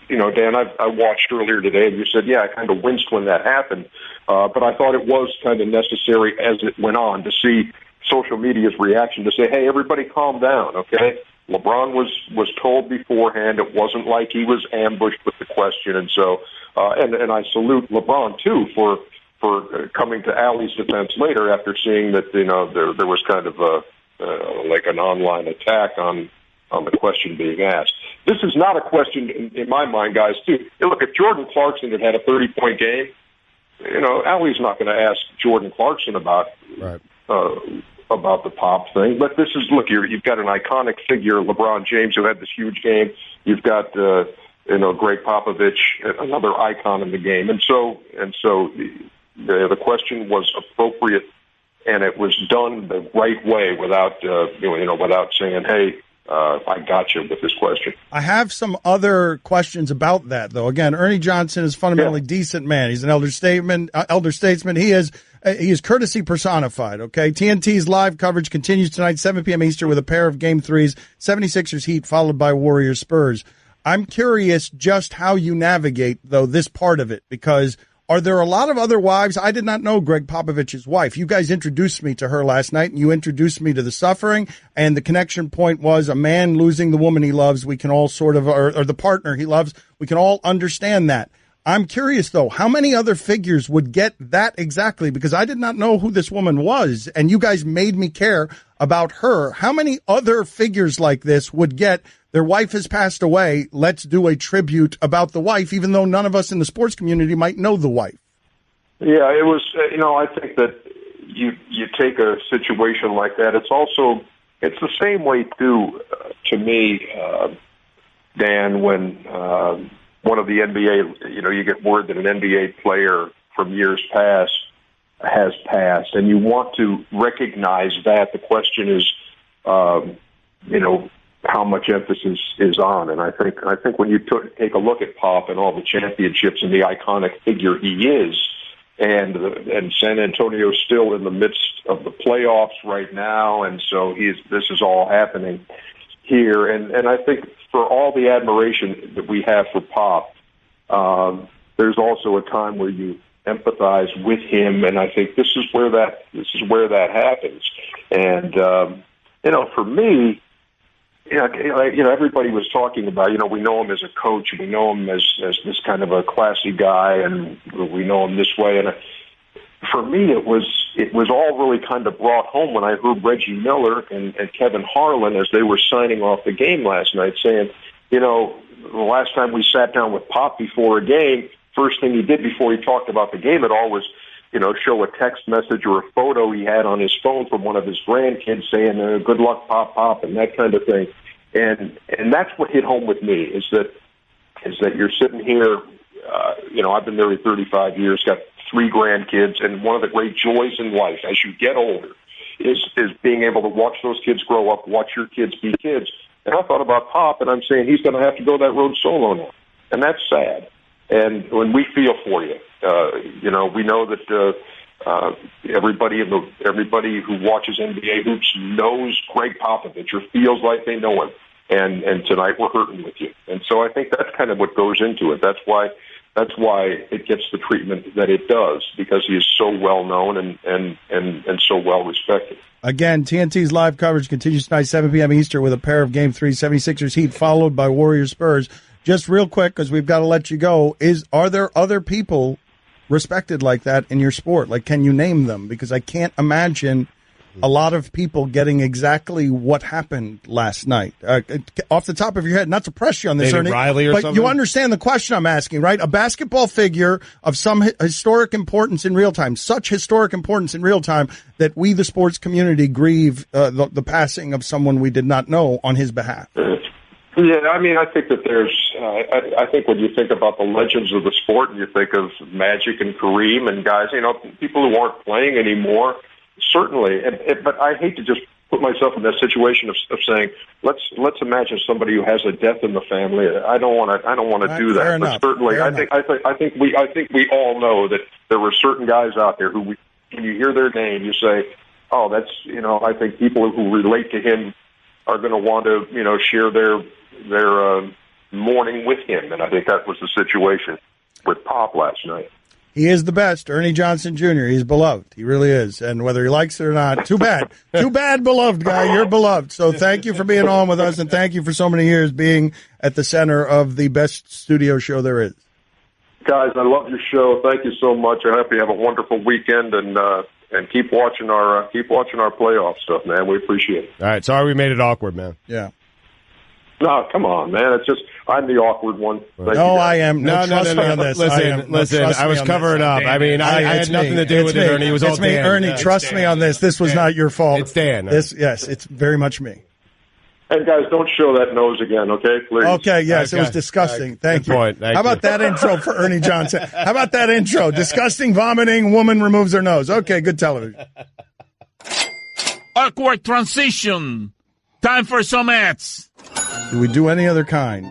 Dan, I watched earlier today and you said, yeah, I kind of winced when that happened. But I thought it was kind of necessary as it went on to see social media's reaction to say, hey, everybody calm down. Okay. LeBron was told beforehand. It wasn't like he was ambushed with the question. And so, and I salute LeBron too for coming to Allie's defense later after seeing that, there was kind of like an online attack on the question being asked. this is not a question in my mind, guys, too. Look, if Jordan Clarkson had had a 30-point game, Allie's not going to ask Jordan Clarkson about the Pop thing. But this is, look, you've got an iconic figure, LeBron James, who had this huge game. You've got, Greg Popovich, another icon in the game. And so the question was appropriate, and it was done the right way without saying, hey, I got you with this question. I have some other questions about that, though. Again, Ernie Johnson is fundamentally a decent man. He's an elder statesman. He is courtesy personified, okay? TNT's live coverage continues tonight, 7 p.m. Eastern, with a pair of Game 3s, 76ers Heat, followed by Warriors Spurs. I'm curious just how you navigate, though, this part of it, because are there a lot of other wives? I did not know Greg Popovich's wife. You guys introduced me to her last night, and you introduced me to the suffering, and the connection point was a man losing the woman he loves. We can all sort of, or the partner he loves, we can all understand that. I'm curious, though, how many other figures would get that exactly? Because I did not know who this woman was, and you guys made me care about her. How many other figures like this would get their wife has passed away, let's do a tribute about the wife, even though none of us in the sports community might know the wife? Yeah, it was, I think that you take a situation like that. It's the same way, too, to me, Dan, when one of the NBA, you get word that an NBA player from years past has passed, and you want to recognize that. The question is, how much emphasis is on. And I think when you take a look at Pop and all the championships and the iconic figure he is, and San Antonio's still in the midst of the playoffs right now, and so this is all happening here. And I think for all the admiration that we have for Pop, there's also a time where you empathize with him, and I think this is where that happens. And for me, everybody was talking about, we know him as a coach, we know him as this kind of a classy guy, and we know him this way. And for me, it was all really kind of brought home when I heard Reggie Miller and Kevin Harlan, as they were signing off the game last night, saying, the last time we sat down with Pop before a game, first thing he did before he talked about the game at all was, show a text message or a photo he had on his phone from one of his grandkids saying, good luck, Pop, and that kind of thing. And that's what hit home with me, is that you're sitting here, I've been married 35 years, got 3 grandkids, and one of the great joys in life as you get older is being able to watch those kids grow up, watch your kids be kids. And I thought about Pop, and I'm saying he's going to have to go that road solo now. And that's sad. And when we feel for you, we know that everybody who watches NBA hoops knows Greg Popovich or feels like they know him. And tonight we're hurting with you. And so I think that's kind of what goes into it. That's why it gets the treatment that it does, because he is so well known and so well respected. Again, TNT's live coverage continues tonight, 7 p.m. Eastern, with a pair of Game 3 76ers Heat, followed by Warriors Spurs. Just real quick, because we've got to let you go, are there other people respected like that in your sport? Like, can you name them? Because I can't imagine a lot of people getting exactly what happened last night. Off the top of your head, not to press you on this, David Ernie, Riley or but something? you understand the question I'm asking, right? A basketball figure of some historic importance in real time, such historic importance in real time that we, the sports community, grieve the passing of someone we did not know on his behalf. Yeah, I mean, I think that there's, I think when you think about the legends of the sport and you think of Magic and Kareem and guys, people who aren't playing anymore, certainly. But I hate to just put myself in that situation of saying, let's imagine somebody who has a death in the family. I don't want to do that. But certainly, I think we all know that there were certain guys out there who, when you hear their name, you say, oh, that's, I think people who relate to him are going to want to, share their mourning with him. And I think that was the situation with Pop last night. He is the best, Ernie Johnson Jr. He's beloved. He really is. And whether he likes it or not, too bad. Too bad, beloved guy. You're beloved. So thank you for being on with us, and thank you for so many years being at the center of the best studio show there is. Guys, I love your show. Thank you so much. I hope you have a wonderful weekend, and keep watching our playoff stuff, man. We appreciate it. All right. Sorry we made it awkward, man. Yeah. No, come on, man. It's just I'm the awkward one. No, I am. No, trust me on this. Listen, I was covering up. I mean, I had nothing to do with it, Ernie. It was all Dan. Ernie, trust me on this. This was not your fault. It's Dan. Yes, it's very much me. And guys, don't show that nose again, okay? Please. Okay, yes, it was disgusting. Thank you. Point. How about that intro for Ernie Johnson? How about that intro? Disgusting, vomiting, woman removes her nose. Okay, good television. Awkward transition. Time for some ads. Do we do any other kind?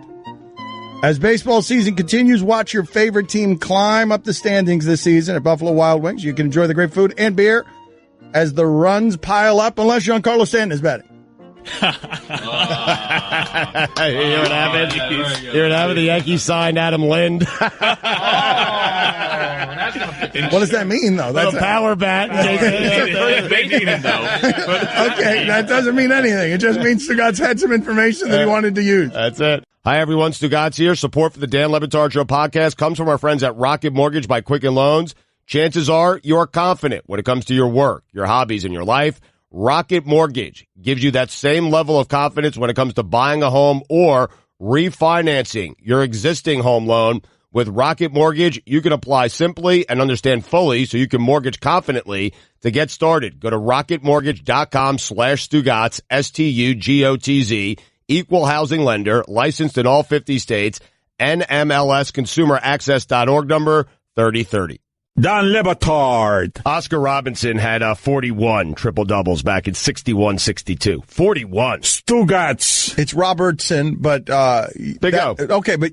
As baseball season continues, watch your favorite team climb up the standings this season at Buffalo Wild Wings. You can enjoy the great food and beer as the runs pile up, unless Giancarlo Stanton is batting. You hear what happened? Hear what happened? The Yankees signed Adam Lind. What does that mean, though? That's a power bat. Okay, that doesn't mean anything. It just means Stugotz had some information that he wanted to use. That's it. Hi, everyone. Stugotz here. Support for the Dan Le Batard Show podcast comes from our friends at Rocket Mortgage by Quicken Loans. Chances are you're confident when it comes to your work, your hobbies, and your life. Rocket Mortgage gives you that same level of confidence when it comes to buying a home or refinancing your existing home loan. With Rocket Mortgage, you can apply simply and understand fully so you can mortgage confidently. To get started, go to rocketmortgage.com/Stugotz, STUGOTZ, equal housing lender, licensed in all 50 states, NMLSconsumeraccess.org number 3030. Dan Le Batard. Oscar Robinson had 41 triple-doubles back in 61-62. 41. Stugotz. It's Robertson, but... Big O. Okay, but...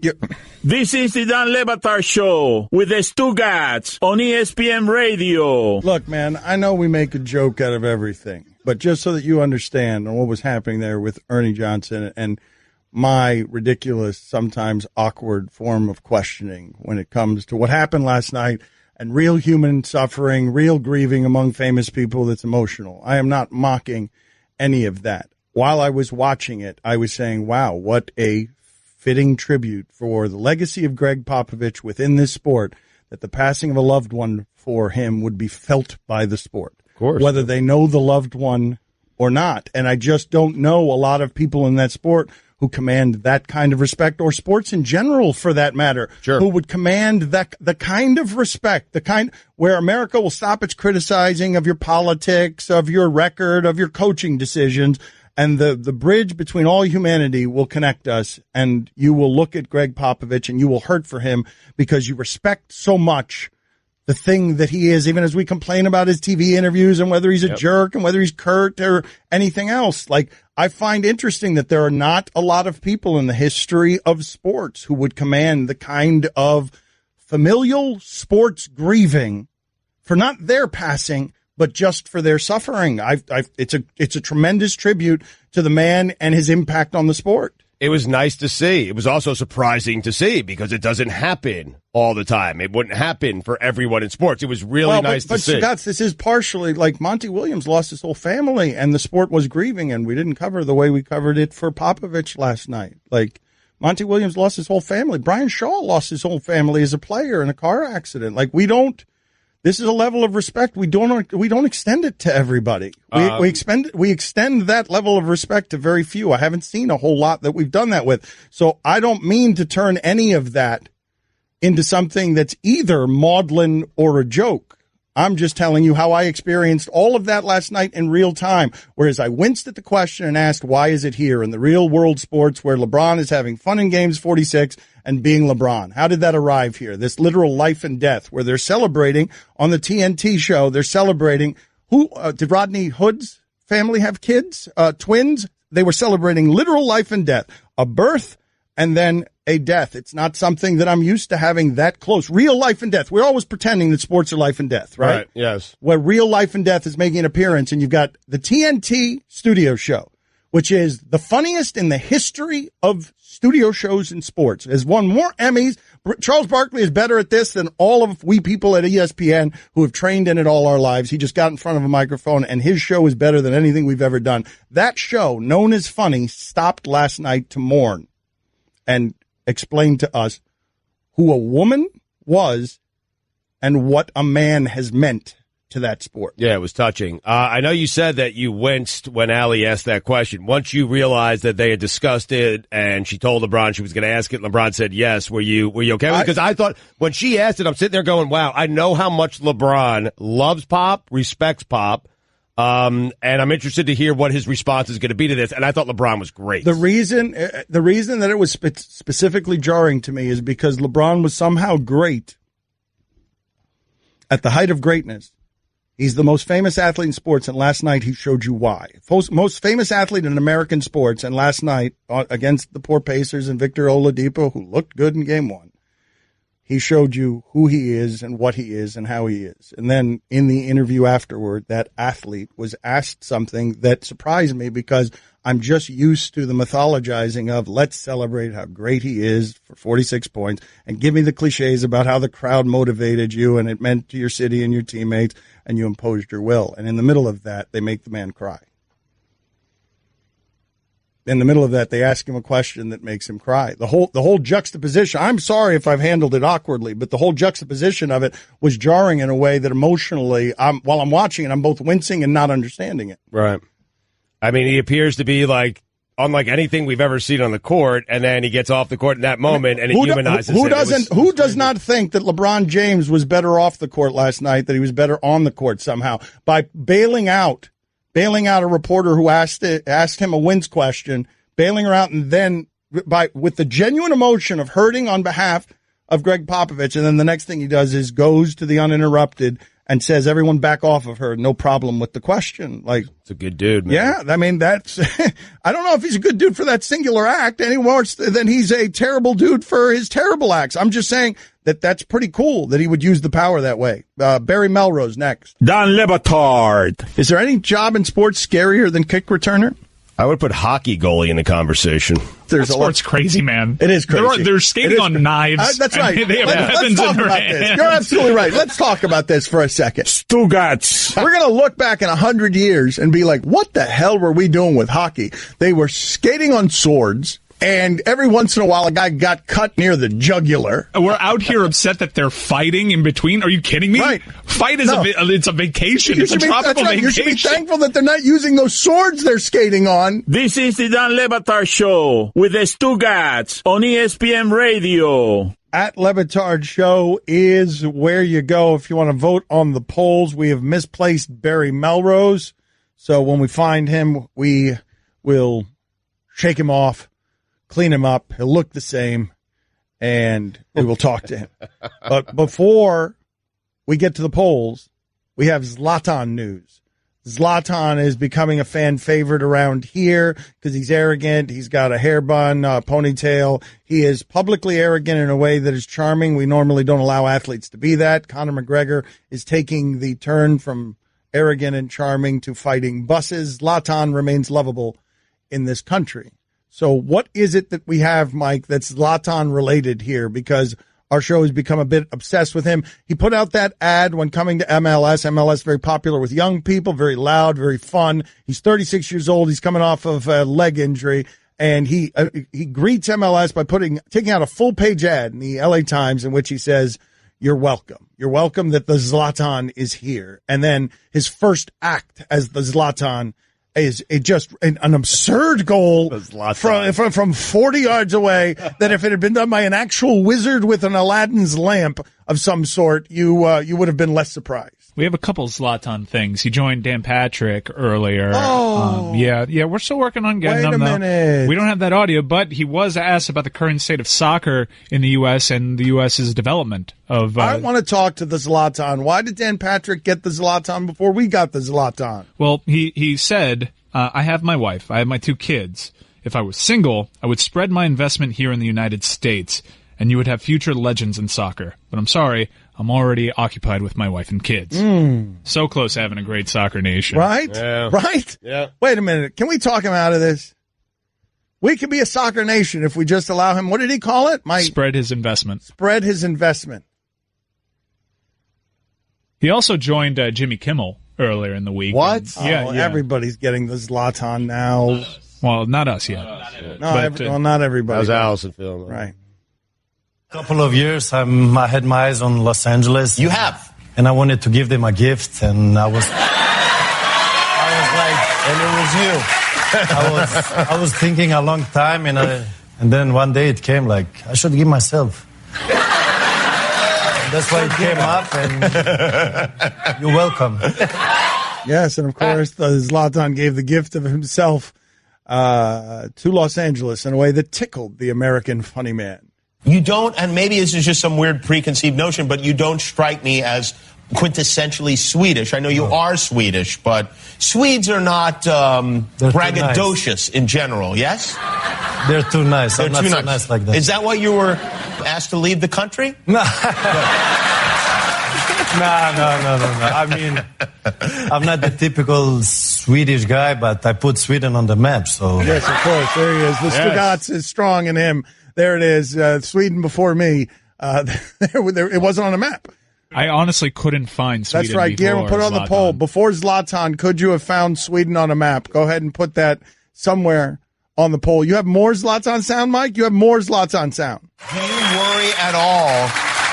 This is the Dan Le Batard Show with the Stugotz on ESPN Radio. Look, man, I know we make a joke out of everything, but just so that you understand what was happening there with Ernie Johnson and my ridiculous, sometimes awkward form of questioning when it comes to what happened last night, and real human suffering, real grieving among famous people that's emotional. I am not mocking any of that. While I was watching it, I was saying, wow, what a fitting tribute for the legacy of Greg Popovich within this sport, that the passing of a loved one for him would be felt by the sport. Of course. Whether they know the loved one or not. And I just don't know a lot of people in that sport who command that kind of respect, or sports in general for that matter, who would command that the kind of respect, the kind where America will stop its criticizing of your politics, of your record, of your coaching decisions, and the bridge between all humanity will connect us, and you will look at Greg Popovich and you will hurt for him because you respect so much the thing that he is, even as we complain about his TV interviews and whether he's a jerk and whether he's curt or anything else. Like, I find interesting that there are not a lot of people in the history of sports who would command the kind of familial sports grieving for not their passing, but just for their suffering. It's a tremendous tribute to the man and his impact on the sport. It was nice to see. It was also surprising to see because it doesn't happen all the time. It wouldn't happen for everyone in sports. It was really nice to see. But this is partially like Monty Williams lost his whole family and the sport was grieving, and we didn't cover the way we covered it for Popovich last night. Like, Monty Williams lost his whole family. Brian Shaw lost his whole family as a player in a car accident. Like, this is a level of respect we don't extend it to everybody. We extend that level of respect to very few. I haven't seen a whole lot that we've done that with. So I don't mean to turn any of that into something that's either maudlin or a joke. I'm just telling you how I experienced all of that last night in real time, whereas I winced at the question and asked, why is it here in the real world sports where LeBron is having fun in games 46 and being LeBron? How did that arrive here? This literal life and death where they're celebrating on the TNT show. They're celebrating did Rodney Hood's family have kids? Twins? They were celebrating literal life and death, a birth and then a death. It's not something that I'm used to having that close. Real life and death. We're always pretending that sports are life and death, right? Yes. Where real life and death is making an appearance, and you've got the TNT studio show, which is the funniest in the history of studio shows in sports. Has won more Emmys. Charles Barkley is better at this than all of we people at ESPN who have trained in it all our lives. He just got in front of a microphone, and his show is better than anything we've ever done. That show, known as Funny, stopped last night to mourn and explain to us who a woman was and what a man has meant to that sport. Yeah, it was touching. I know you said that you winced when Allie asked that question. Once you realized that they had discussed it and she told LeBron she was going to ask it, LeBron said yes. Were you okay with it? Because I thought when she asked it, I'm sitting there going, wow, I know how much LeBron loves Pop, respects Pop. And I'm interested to hear what his response is going to be to this. And I thought LeBron was great. The reason that it was specifically jarring to me is because LeBron was somehow great at the height of greatness. He's the most famous athlete in sports, and last night he showed you why. Most famous athlete in American sports, and last night against the poor Pacers and Victor Oladipo, who looked good in game one, he showed you who he is and what he is and how he is. And then in the interview afterward, that athlete was asked something that surprised me because I'm just used to the mythologizing of let's celebrate how great he is for 46 points and give me the cliches about how the crowd motivated you and it meant to your city and your teammates and you imposed your will. And in the middle of that, they make the man cry. In the middle of that, they ask him a question that makes him cry. The whole juxtaposition, I'm sorry if I've handled it awkwardly, but the whole juxtaposition of it was jarring in a way that emotionally, while I'm watching it, I'm both wincing and not understanding it. Right. I mean, he appears to be like unlike anything we've ever seen on the court, and then he gets off the court in that moment, and it humanizes him. Who does not think that LeBron James was better off the court last night, that he was better on the court somehow by bailing out a reporter who asked him a wins question, bailing her out, and then with the genuine emotion of hurting on behalf of Greg Popovich, and then the next thing he does is goes to the uninterrupted and says, everyone back off of her, no problem with the question. Like, it's a good dude, man. Yeah, I mean, that's, I don't know if he's a good dude for that singular act any more than he's a terrible dude for his terrible acts. I'm just saying that's pretty cool that he would use the power that way. Barry Melrose next. Don Le Batard. Is there any job in sports scarier than kick returner? I would put hockey goalie in the conversation. Sport's crazy, man. It is crazy. They're skating on knives. That's right. They have weapons let's talk in their about hands. this. You're absolutely right. Let's talk about this for a second. Stugotz. We're going to look back in 100 years and be like, what the hell were we doing with hockey? They were skating on swords. And every once in a while, a guy got cut near the jugular. We're out here upset that they're fighting in between. Are you kidding me? Right. Fight is it's a vacation. It's a tropical vacation. You should be thankful that they're not using those swords they're skating on. This is the Don Le Batard Show with the Stugotz on ESPN Radio. At Le Batard Show is where you go if you want to vote on the polls. We have misplaced Barry Melrose. So when we find him, we will shake him off, clean him up. He'll look the same, and we will talk to him. But before we get to the polls, we have Zlatan news. Zlatan is becoming a fan favorite around here because he's arrogant. He's got a hair bun, ponytail. He is publicly arrogant in a way that is charming. We normally don't allow athletes to be that. Conor McGregor is taking the turn from arrogant and charming to fighting buses. Zlatan remains lovable in this country. So what is it that we have, Mike, that's Zlatan related here? Because our show has become a bit obsessed with him. He put out that ad when coming to MLS. MLS very popular with young people, very loud, very fun. He's 36 years old. He's coming off of a leg injury. And he greets MLS by taking out a full-page ad in the LA Times in which he says, "You're welcome. You're welcome that the Zlatan is here." And then his first act as the Zlatan is just an absurd goal from 40 yards away that if it had been done by an actual wizard with an Aladdin's lamp of some sort, you would have been less surprised. We have a couple Zlatan things. He joined Dan Patrick earlier. Oh. Yeah, we're still working on getting him, though. Minute. We don't have that audio, but he was asked about the current state of soccer in the U.S. and the U.S.'s development of... I want to talk to the Zlatan. Why did Dan Patrick get the Zlatan before we got the Zlatan? Well, he said, I have my wife. I have my 2 kids. If I was single, I would spread my investment here in the United States, and you would have future legends in soccer. But I'm sorry, I'm already occupied with my wife and kids. So close to having a great soccer nation. Right? Yeah. Right? Yeah. Wait a minute. Can we talk him out of this? We could be a soccer nation if we just allow him. What did he call it? Spread his investment. Spread his investment. He also joined Jimmy Kimmel earlier in the week. What? Yeah. Everybody's getting the Zlatan now. Well, not us yet. Not everybody. How's Allison feeling? Right. Couple of years, I had my eyes on Los Angeles. You have? and I wanted to give them a gift, and I was like, and it was you. I was thinking a long time, and then one day it came like, I should give myself. That's why it came up, and you're welcome. Yes, and of course, Zlatan gave the gift of himself to Los Angeles in a way that tickled the American funny man. You don't, and maybe this is just some weird preconceived notion, but you don't strike me as quintessentially Swedish. I know you are Swedish, but Swedes are not braggadocious in general, yes? They're too nice. They're I'm not too so nice like that. Is that why you were asked to leave the country? No. No. I mean, I'm not the typical Swedish guy, but I put Sweden on the map, so... Yes, of course. There he is. The Stugotz is strong in him. There it is. Sweden before me. It wasn't on a map. I honestly couldn't find Sweden. That's right. Guillermo, put it on the poll. Before Zlatan, could you have found Sweden on a map? Go ahead and put that somewhere on the poll. You have more Zlatan sound, Mike? You have more Zlatan sound. Do you worry at all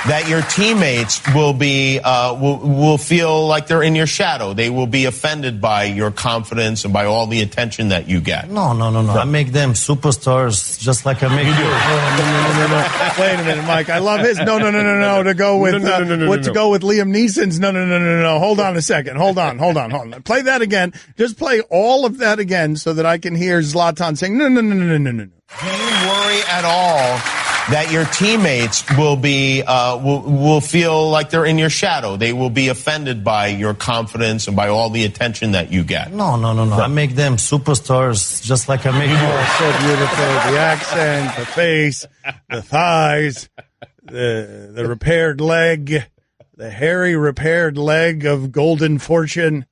that your teammates will be will feel like they're in your shadow? They will be offended by your confidence and by all the attention that you get. No. I make them superstars just like I make you. No. Wait a minute, Mike. I love his no. To go with to go with Liam Neeson's no. Hold on a second. Hold on. Play that again. Just play all of that again so that I can hear Zlatan saying no. Do you worry at all that your teammates will be will feel like they're in your shadow? They will be offended by your confidence and by all the attention that you get. No. I make them superstars just like I make you. So beautiful. The accent, the face, the thighs, the repaired leg, the hairy repaired leg of Golden Fortune.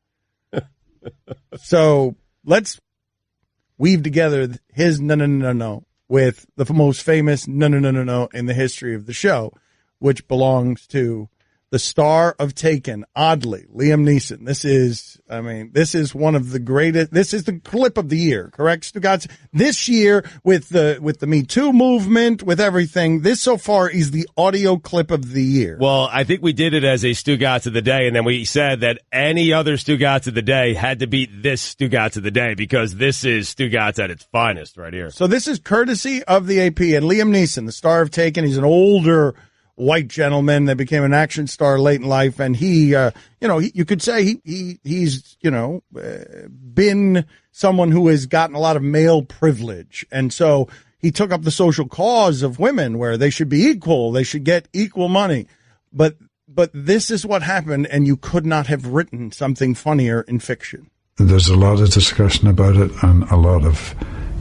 So let's weave together his no with the most famous no in the history of the show, which belongs to the star of Taken, oddly, Liam Neeson. This is one of the greatest. This is the clip of the year, correct, Stugotz? This year, with the Me Too movement, with everything, this so far is the audio clip of the year. Well, I think we did it as a Stugotz of the day, and then we said that any other Stugotz of the day had to beat this Stugotz of the day because this is Stugotz at its finest right here. So this is courtesy of the AP, and Liam Neeson, the star of Taken. He's an older white gentleman that became an action star late in life, and he you could say he's been someone who has gotten a lot of male privilege, and so he took up the social cause of women where they should be equal, they should get equal money, but this is what happened, and you could not have written something funnier in fiction. There's a lot of discussion about it, and a lot of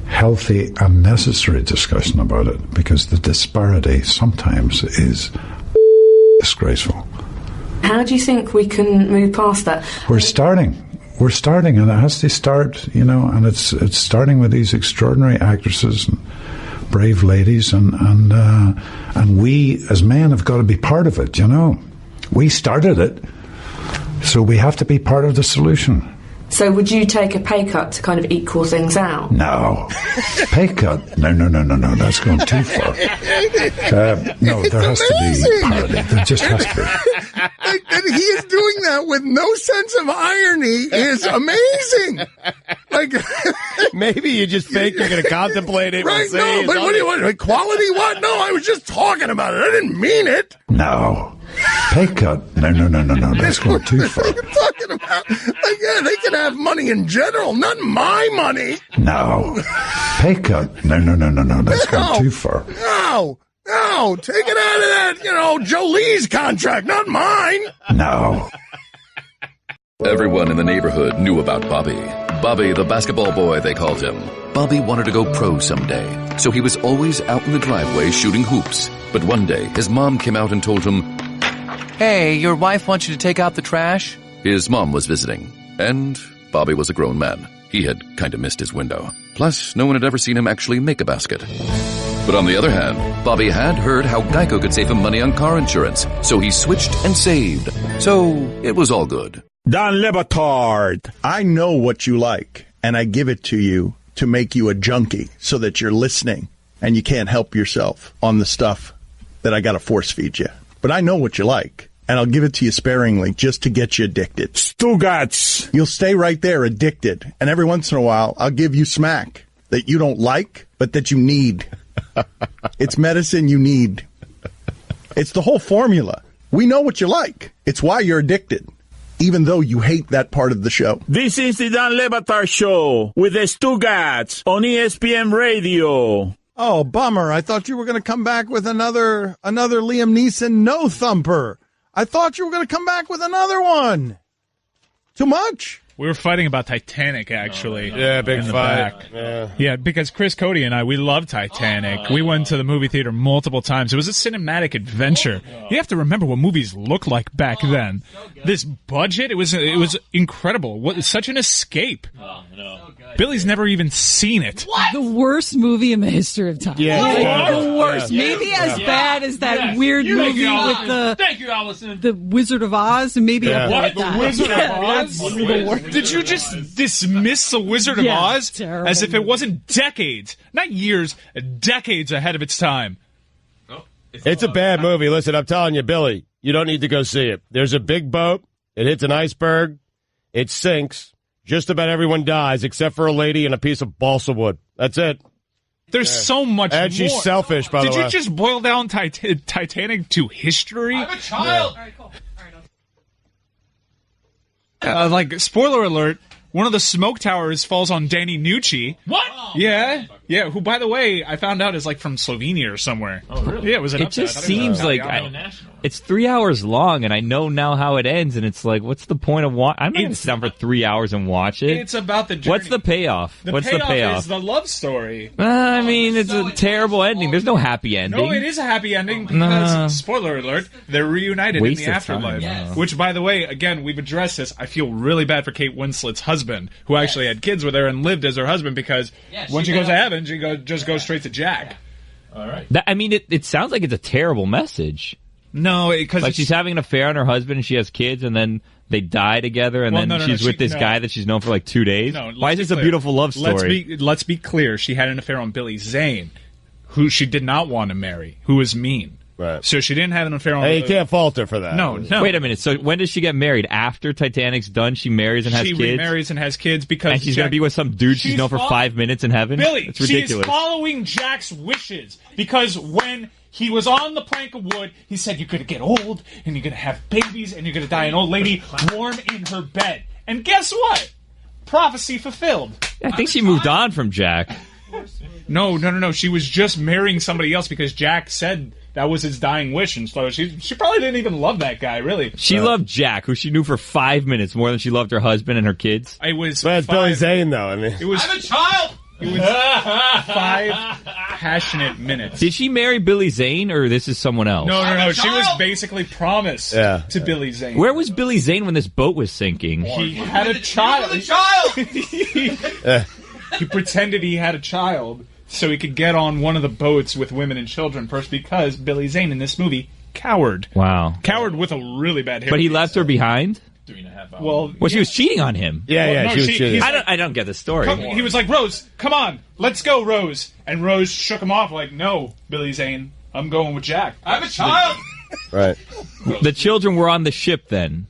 healthy and necessary discussion about it, because the disparity sometimes is disgraceful. How do you think we can move past that? We're starting, and it has to start, and it's starting with these extraordinary actresses and brave ladies, and we as men have got to be part of it. We started it, so we have to be part of the solution. So would you take a pay cut to kind of equal things out? No. Pay cut? No. That's going too far. No, there has to be parity. There just has to be. And he is doing that with no sense of irony is amazing. Maybe you just think you're going to contemplate it. Right, no, but what do you want? Equality? What? No, I was just talking about it. I didn't mean it. No. Pay cut? No. That's going too far. What are you talking about? They can have money in general, not my money. No. Pay cut? No. That's going too far. No. Take it out of that, Jolie's contract, not mine. No. Everyone in the neighborhood knew about Bobby. Bobby, the basketball boy, they called him. Bobby wanted to go pro someday, so he was always out in the driveway shooting hoops. But one day, his mom came out and told him, "Hey, your wife wants you to take out the trash?" His mom was visiting, and Bobby was a grown man. He had kind of missed his window. Plus, no one had ever seen him actually make a basket. But on the other hand, Bobby had heard how Geico could save him money on car insurance, so he switched and saved. So it was all good. Don Batard. I know what you like, and I give it to you to make you a junkie so that you're listening and you can't help yourself on the stuff that I got to force feed you. But I know what you like, and I'll give it to you sparingly just to get you addicted. Stugotz. You'll stay right there addicted. And every once in a while, I'll give you smack that you don't like, but that you need. It's medicine you need. It's the whole formula. We know what you like. It's why you're addicted, even though you hate that part of the show. This is the Dan Le Batard Show with the Stugotz on ESPN Radio. Oh, bummer. I thought you were going to come back with another Liam Neeson no-thumper. I thought you were going to come back with another one. Too much? We were fighting about Titanic, actually. Yeah, big fight. Yeah, because Chris Cody and I, we love Titanic. We went to the movie theater multiple times. It was a cinematic adventure. You have to remember what movies looked like back then. This budget, it was incredible. Such an escape. Billy's never even seen it. The worst movie in the history of time. Yeah. The worst. Maybe as bad as that weird movie with the Wizard of Oz, and maybe up there with that. The Wizard of Oz? That's the worst. Did you just dismiss the Wizard of Oz terrible. as if it wasn't decades, not years, decades ahead of its time? It's a bad movie. Listen, I'm telling you, Billy, you don't need to go see it. There's a big boat. It hits an iceberg. It sinks. Just about everyone dies except for a lady and a piece of balsa wood. That's it. There's so much more. And she's selfish, by the way. Did you just boil down Titanic to history? I'm a child. All right, cool. Like, spoiler alert, one of the smoke towers falls on Danny Nucci. What? Yeah, who, by the way, I found out is like from Slovenia or somewhere. Oh, really? Yeah, it was an It upset. just seems like it's 3 hours long, and I know now how it ends, and it's like, what's the point of watching? I'm not going to sit down for 3 hours and watch it. It's about the journey. What's the payoff? What's the payoff? Is the love story. I mean, it's a terrible ending. There's no happy ending. No, it is a happy ending because, spoiler alert, they're reunited in the afterlife. Yes. Which, by the way, again, we've addressed this. I feel really bad for Kate Winslet's husband, who actually had kids with her and lived as her husband, because when she goes to heaven, she just goes straight to Jack. All right. It sounds like it's a terrible message. No, because like she's having an affair on her husband and she has kids, and then they die together, and she's with this guy that she's known for like 2 days. No, why is this a beautiful love story? Let's be clear. She had an affair on Billy Zane, who she did not want to marry, who was mean. Right. So she didn't have an affair on. Hey, you can't fault her for that. No. Wait a minute. So when does she get married? After Titanic's done, she marries and has kids? She remarries and has kids because... And she's going to be with some dude she's known for 5 minutes in heaven? Billy, it's ridiculous. She's following Jack's wishes, because when he was on the plank of wood, he said, you're going to get old, and you're going to have babies, and you're going to die an old lady warm in her bed. And guess what? Prophecy fulfilled. I think she moved on from Jack. No. She was just marrying somebody else because Jack said that was his dying wish, and so she probably didn't even love that guy, really. She loved Jack, who she knew for 5 minutes more than she loved her husband and her kids. It was that's Billy Zane, though. I mean, I'm a child. It was 5 passionate minutes. Did she marry Billy Zane, or this is someone else? No. She was basically promised to Billy Zane. Where was Billy Zane when this boat was sinking? He had a child. He pretended he had a child so he could get on one of the boats with women and children first, because Billy Zane in this movie, coward. Wow. Coward with a really bad hair. But he left her behind? 3.5 hours. Well, she was cheating on him. Yeah, she was cheating. I don't get the story. He was like, Rose, come on, let's go, Rose. And Rose shook him off like, no, Billy Zane, I'm going with Jack. I'm a child. Right. The children were on the ship then.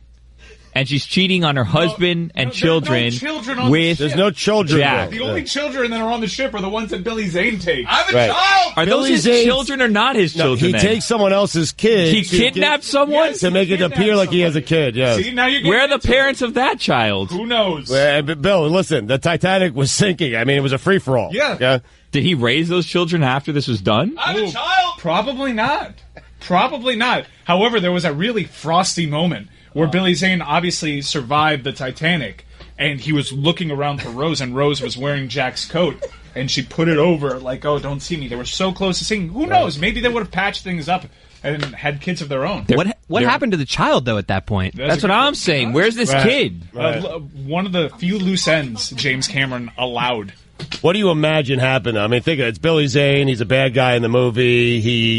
And she's cheating on her husband and children. There's no children. Jack. The only children that are on the ship are the ones that Billy Zane takes. I'm a child. Are those his children or not his children? He takes someone else's kid. He kidnapped someone to make it appear like he has a kid. Yeah. See, now you're Where are the parents of that child? Who knows? But Bill, listen, the Titanic was sinking. I mean, it was a free for all. Yeah. Did he raise those children after this was done? I'm a child. Probably not. However, there was a really frosty moment where Billy Zane obviously survived the Titanic, and he was looking around for Rose, and Rose was wearing Jack's coat, and she put it over, like, oh, don't see me. They were so close to seeing. Who knows? Maybe they would have patched things up and had kids of their own. What happened to the child, though, at that point? That's what I'm saying. Where's this kid? One of the few loose ends James Cameron allowed. What do you imagine happened? I mean, think of it. It's Billy Zane. He's a bad guy in the movie.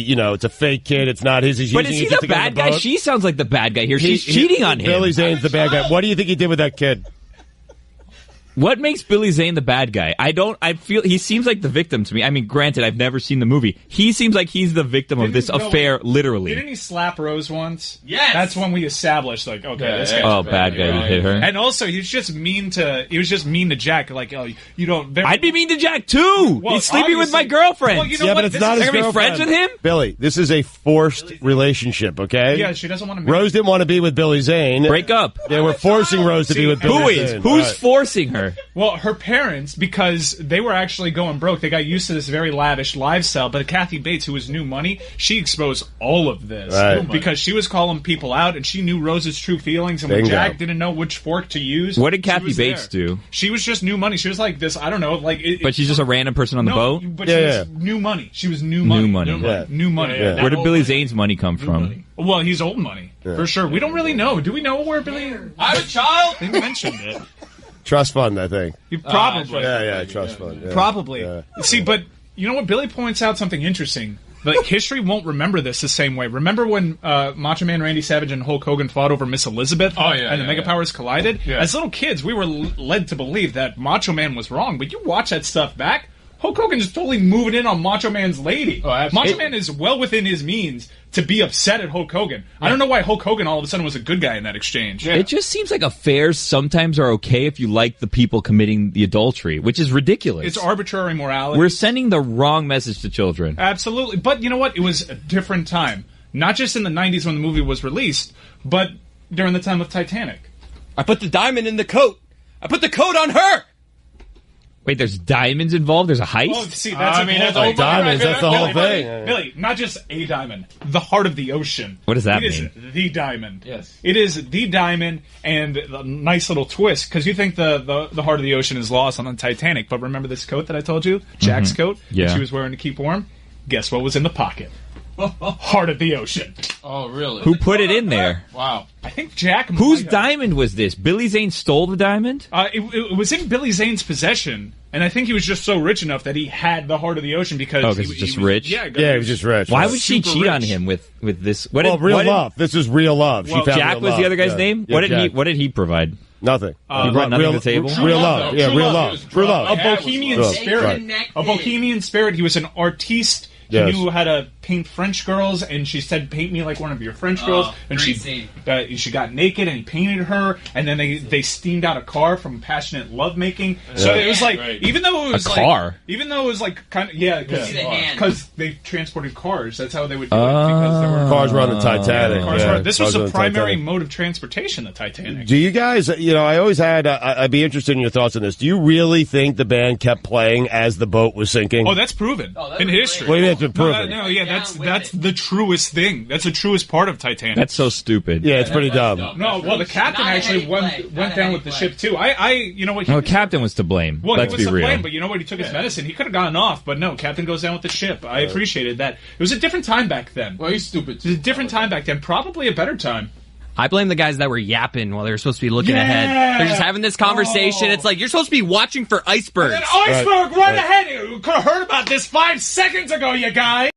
It's a fake kid. It's not his. But is he the bad guy? She sounds like the bad guy here. She's cheating on him. Billy Zane's the bad guy. What do you think he did with that kid? What makes Billy Zane the bad guy? I feel he seems like the victim to me. I mean, granted, I've never seen the movie. He seems like he's the victim of this affair, literally. Didn't he slap Rose once? Yes. That's when we established, like, okay, this guy's bad guy. He hit her. And also, he was just mean to Jack. Like, oh, you don't. I'd be mean to Jack too. Well, he's sleeping with my girlfriend. Well, you know what? but it's not his gonna be girlfriend. friends with him. Billy, this is a forced relationship, okay? Yeah, she doesn't want to. Rose didn't want to be with Billy Zane. Break up. They were forcing Rose to be with Billy Zane. Who's forcing her? Well, her parents, because they were actually going broke. They got used to this very lavish lifestyle. But Kathy Bates, who was New Money, she exposed all of this because she was calling people out, and she knew Rose's true feelings. And when Jack didn't know which fork to use, what did Kathy Bates do? She was just New Money. She was like this. I don't know, like. But she's just a random person on the boat. But she was New Money. She was New Money. New Money. Yeah. Where did Billy Zane's money come from? Well, he's old money for sure. We don't really know. Do we know where Billy? I'm a child. They mentioned it. Trust fund, I think. Probably. Trust fund. Yeah. Probably. Yeah. See, but you know what? Billy points out something interesting. Like, history won't remember this the same way. Remember when Macho Man Randy Savage and Hulk Hogan fought over Miss Elizabeth? And the Mega Powers collided? Yeah. As little kids, we were led to believe that Macho Man was wrong. But you watch that stuff back, Hulk Hogan is totally moving in on Macho Man's lady. Macho Man is well within his means to be upset at Hulk Hogan. I don't know why Hulk Hogan all of a sudden was a good guy in that exchange. It just seems like affairs sometimes are okay if you like the people committing the adultery, which is ridiculous. It's arbitrary morality. We're sending the wrong message to children. Absolutely. But you know what? It was a different time. Not just in the 90s when the movie was released, but during the time of Titanic. I put the diamond in the coat. I put the coat on her. Wait, there's diamonds involved? There's a heist? Oh, see, that's diamonds. That's the whole thing. Billy, not just a diamond. The heart of the ocean. What does that mean? It is the diamond. Yes. It is the diamond, and the nice little twist, because you think the heart of the ocean is lost on the Titanic, but remember this coat that I told you? Jack's coat that she was wearing to keep warm? Guess what was in the pocket? Heart of the ocean. Oh, really? Who put it in there? Wow. I think Jack. Whose diamond was this? Billy Zane stole the diamond? It was in Billy Zane's possession, and I think he was just so rich enough that he had the heart of the ocean because he was just rich. Yeah, he was just rich. Why would she cheat on him with this? Real love. This is real love. Well, Jack was the other guy's name. Yeah, what did he provide? Nothing. He brought nothing to the table. Real love. Yeah, real love. True love. A bohemian spirit. A bohemian spirit. He was an artiste. He knew how to paint French girls, and she said, "Paint me like one of your French girls." And she got naked, and he painted her, and then they steamed out a car from passionate lovemaking. So it was like, even though it was kind of because they transported cars. That's how they would do it. Because there were cars were on the Titanic. This was the primary mode of transportation. The Titanic. Do you guys? I always had. I'd be interested in your thoughts on this. Do you really think the band kept playing as the boat was sinking? Oh, that's proven in history. What do you mean it's been proven? That's the truest thing. That's the truest part of Titanic. That's so stupid. Yeah, it's pretty dumb. No, well, the captain actually went down with the ship too. You know what? No, captain was to blame. Well, let's he was be real. Blame, but you know what? He took his medicine. He could have gotten off, but no, captain goes down with the ship. I appreciated that. It was a different time back then. Well, he's stupid. It was a different time back then. Probably a better time. I blame the guys that were yapping while they were supposed to be looking ahead. They're just having this conversation. It's like, you're supposed to be watching for icebergs. And then iceberg right ahead. You could have heard about this 5 seconds ago, you guys.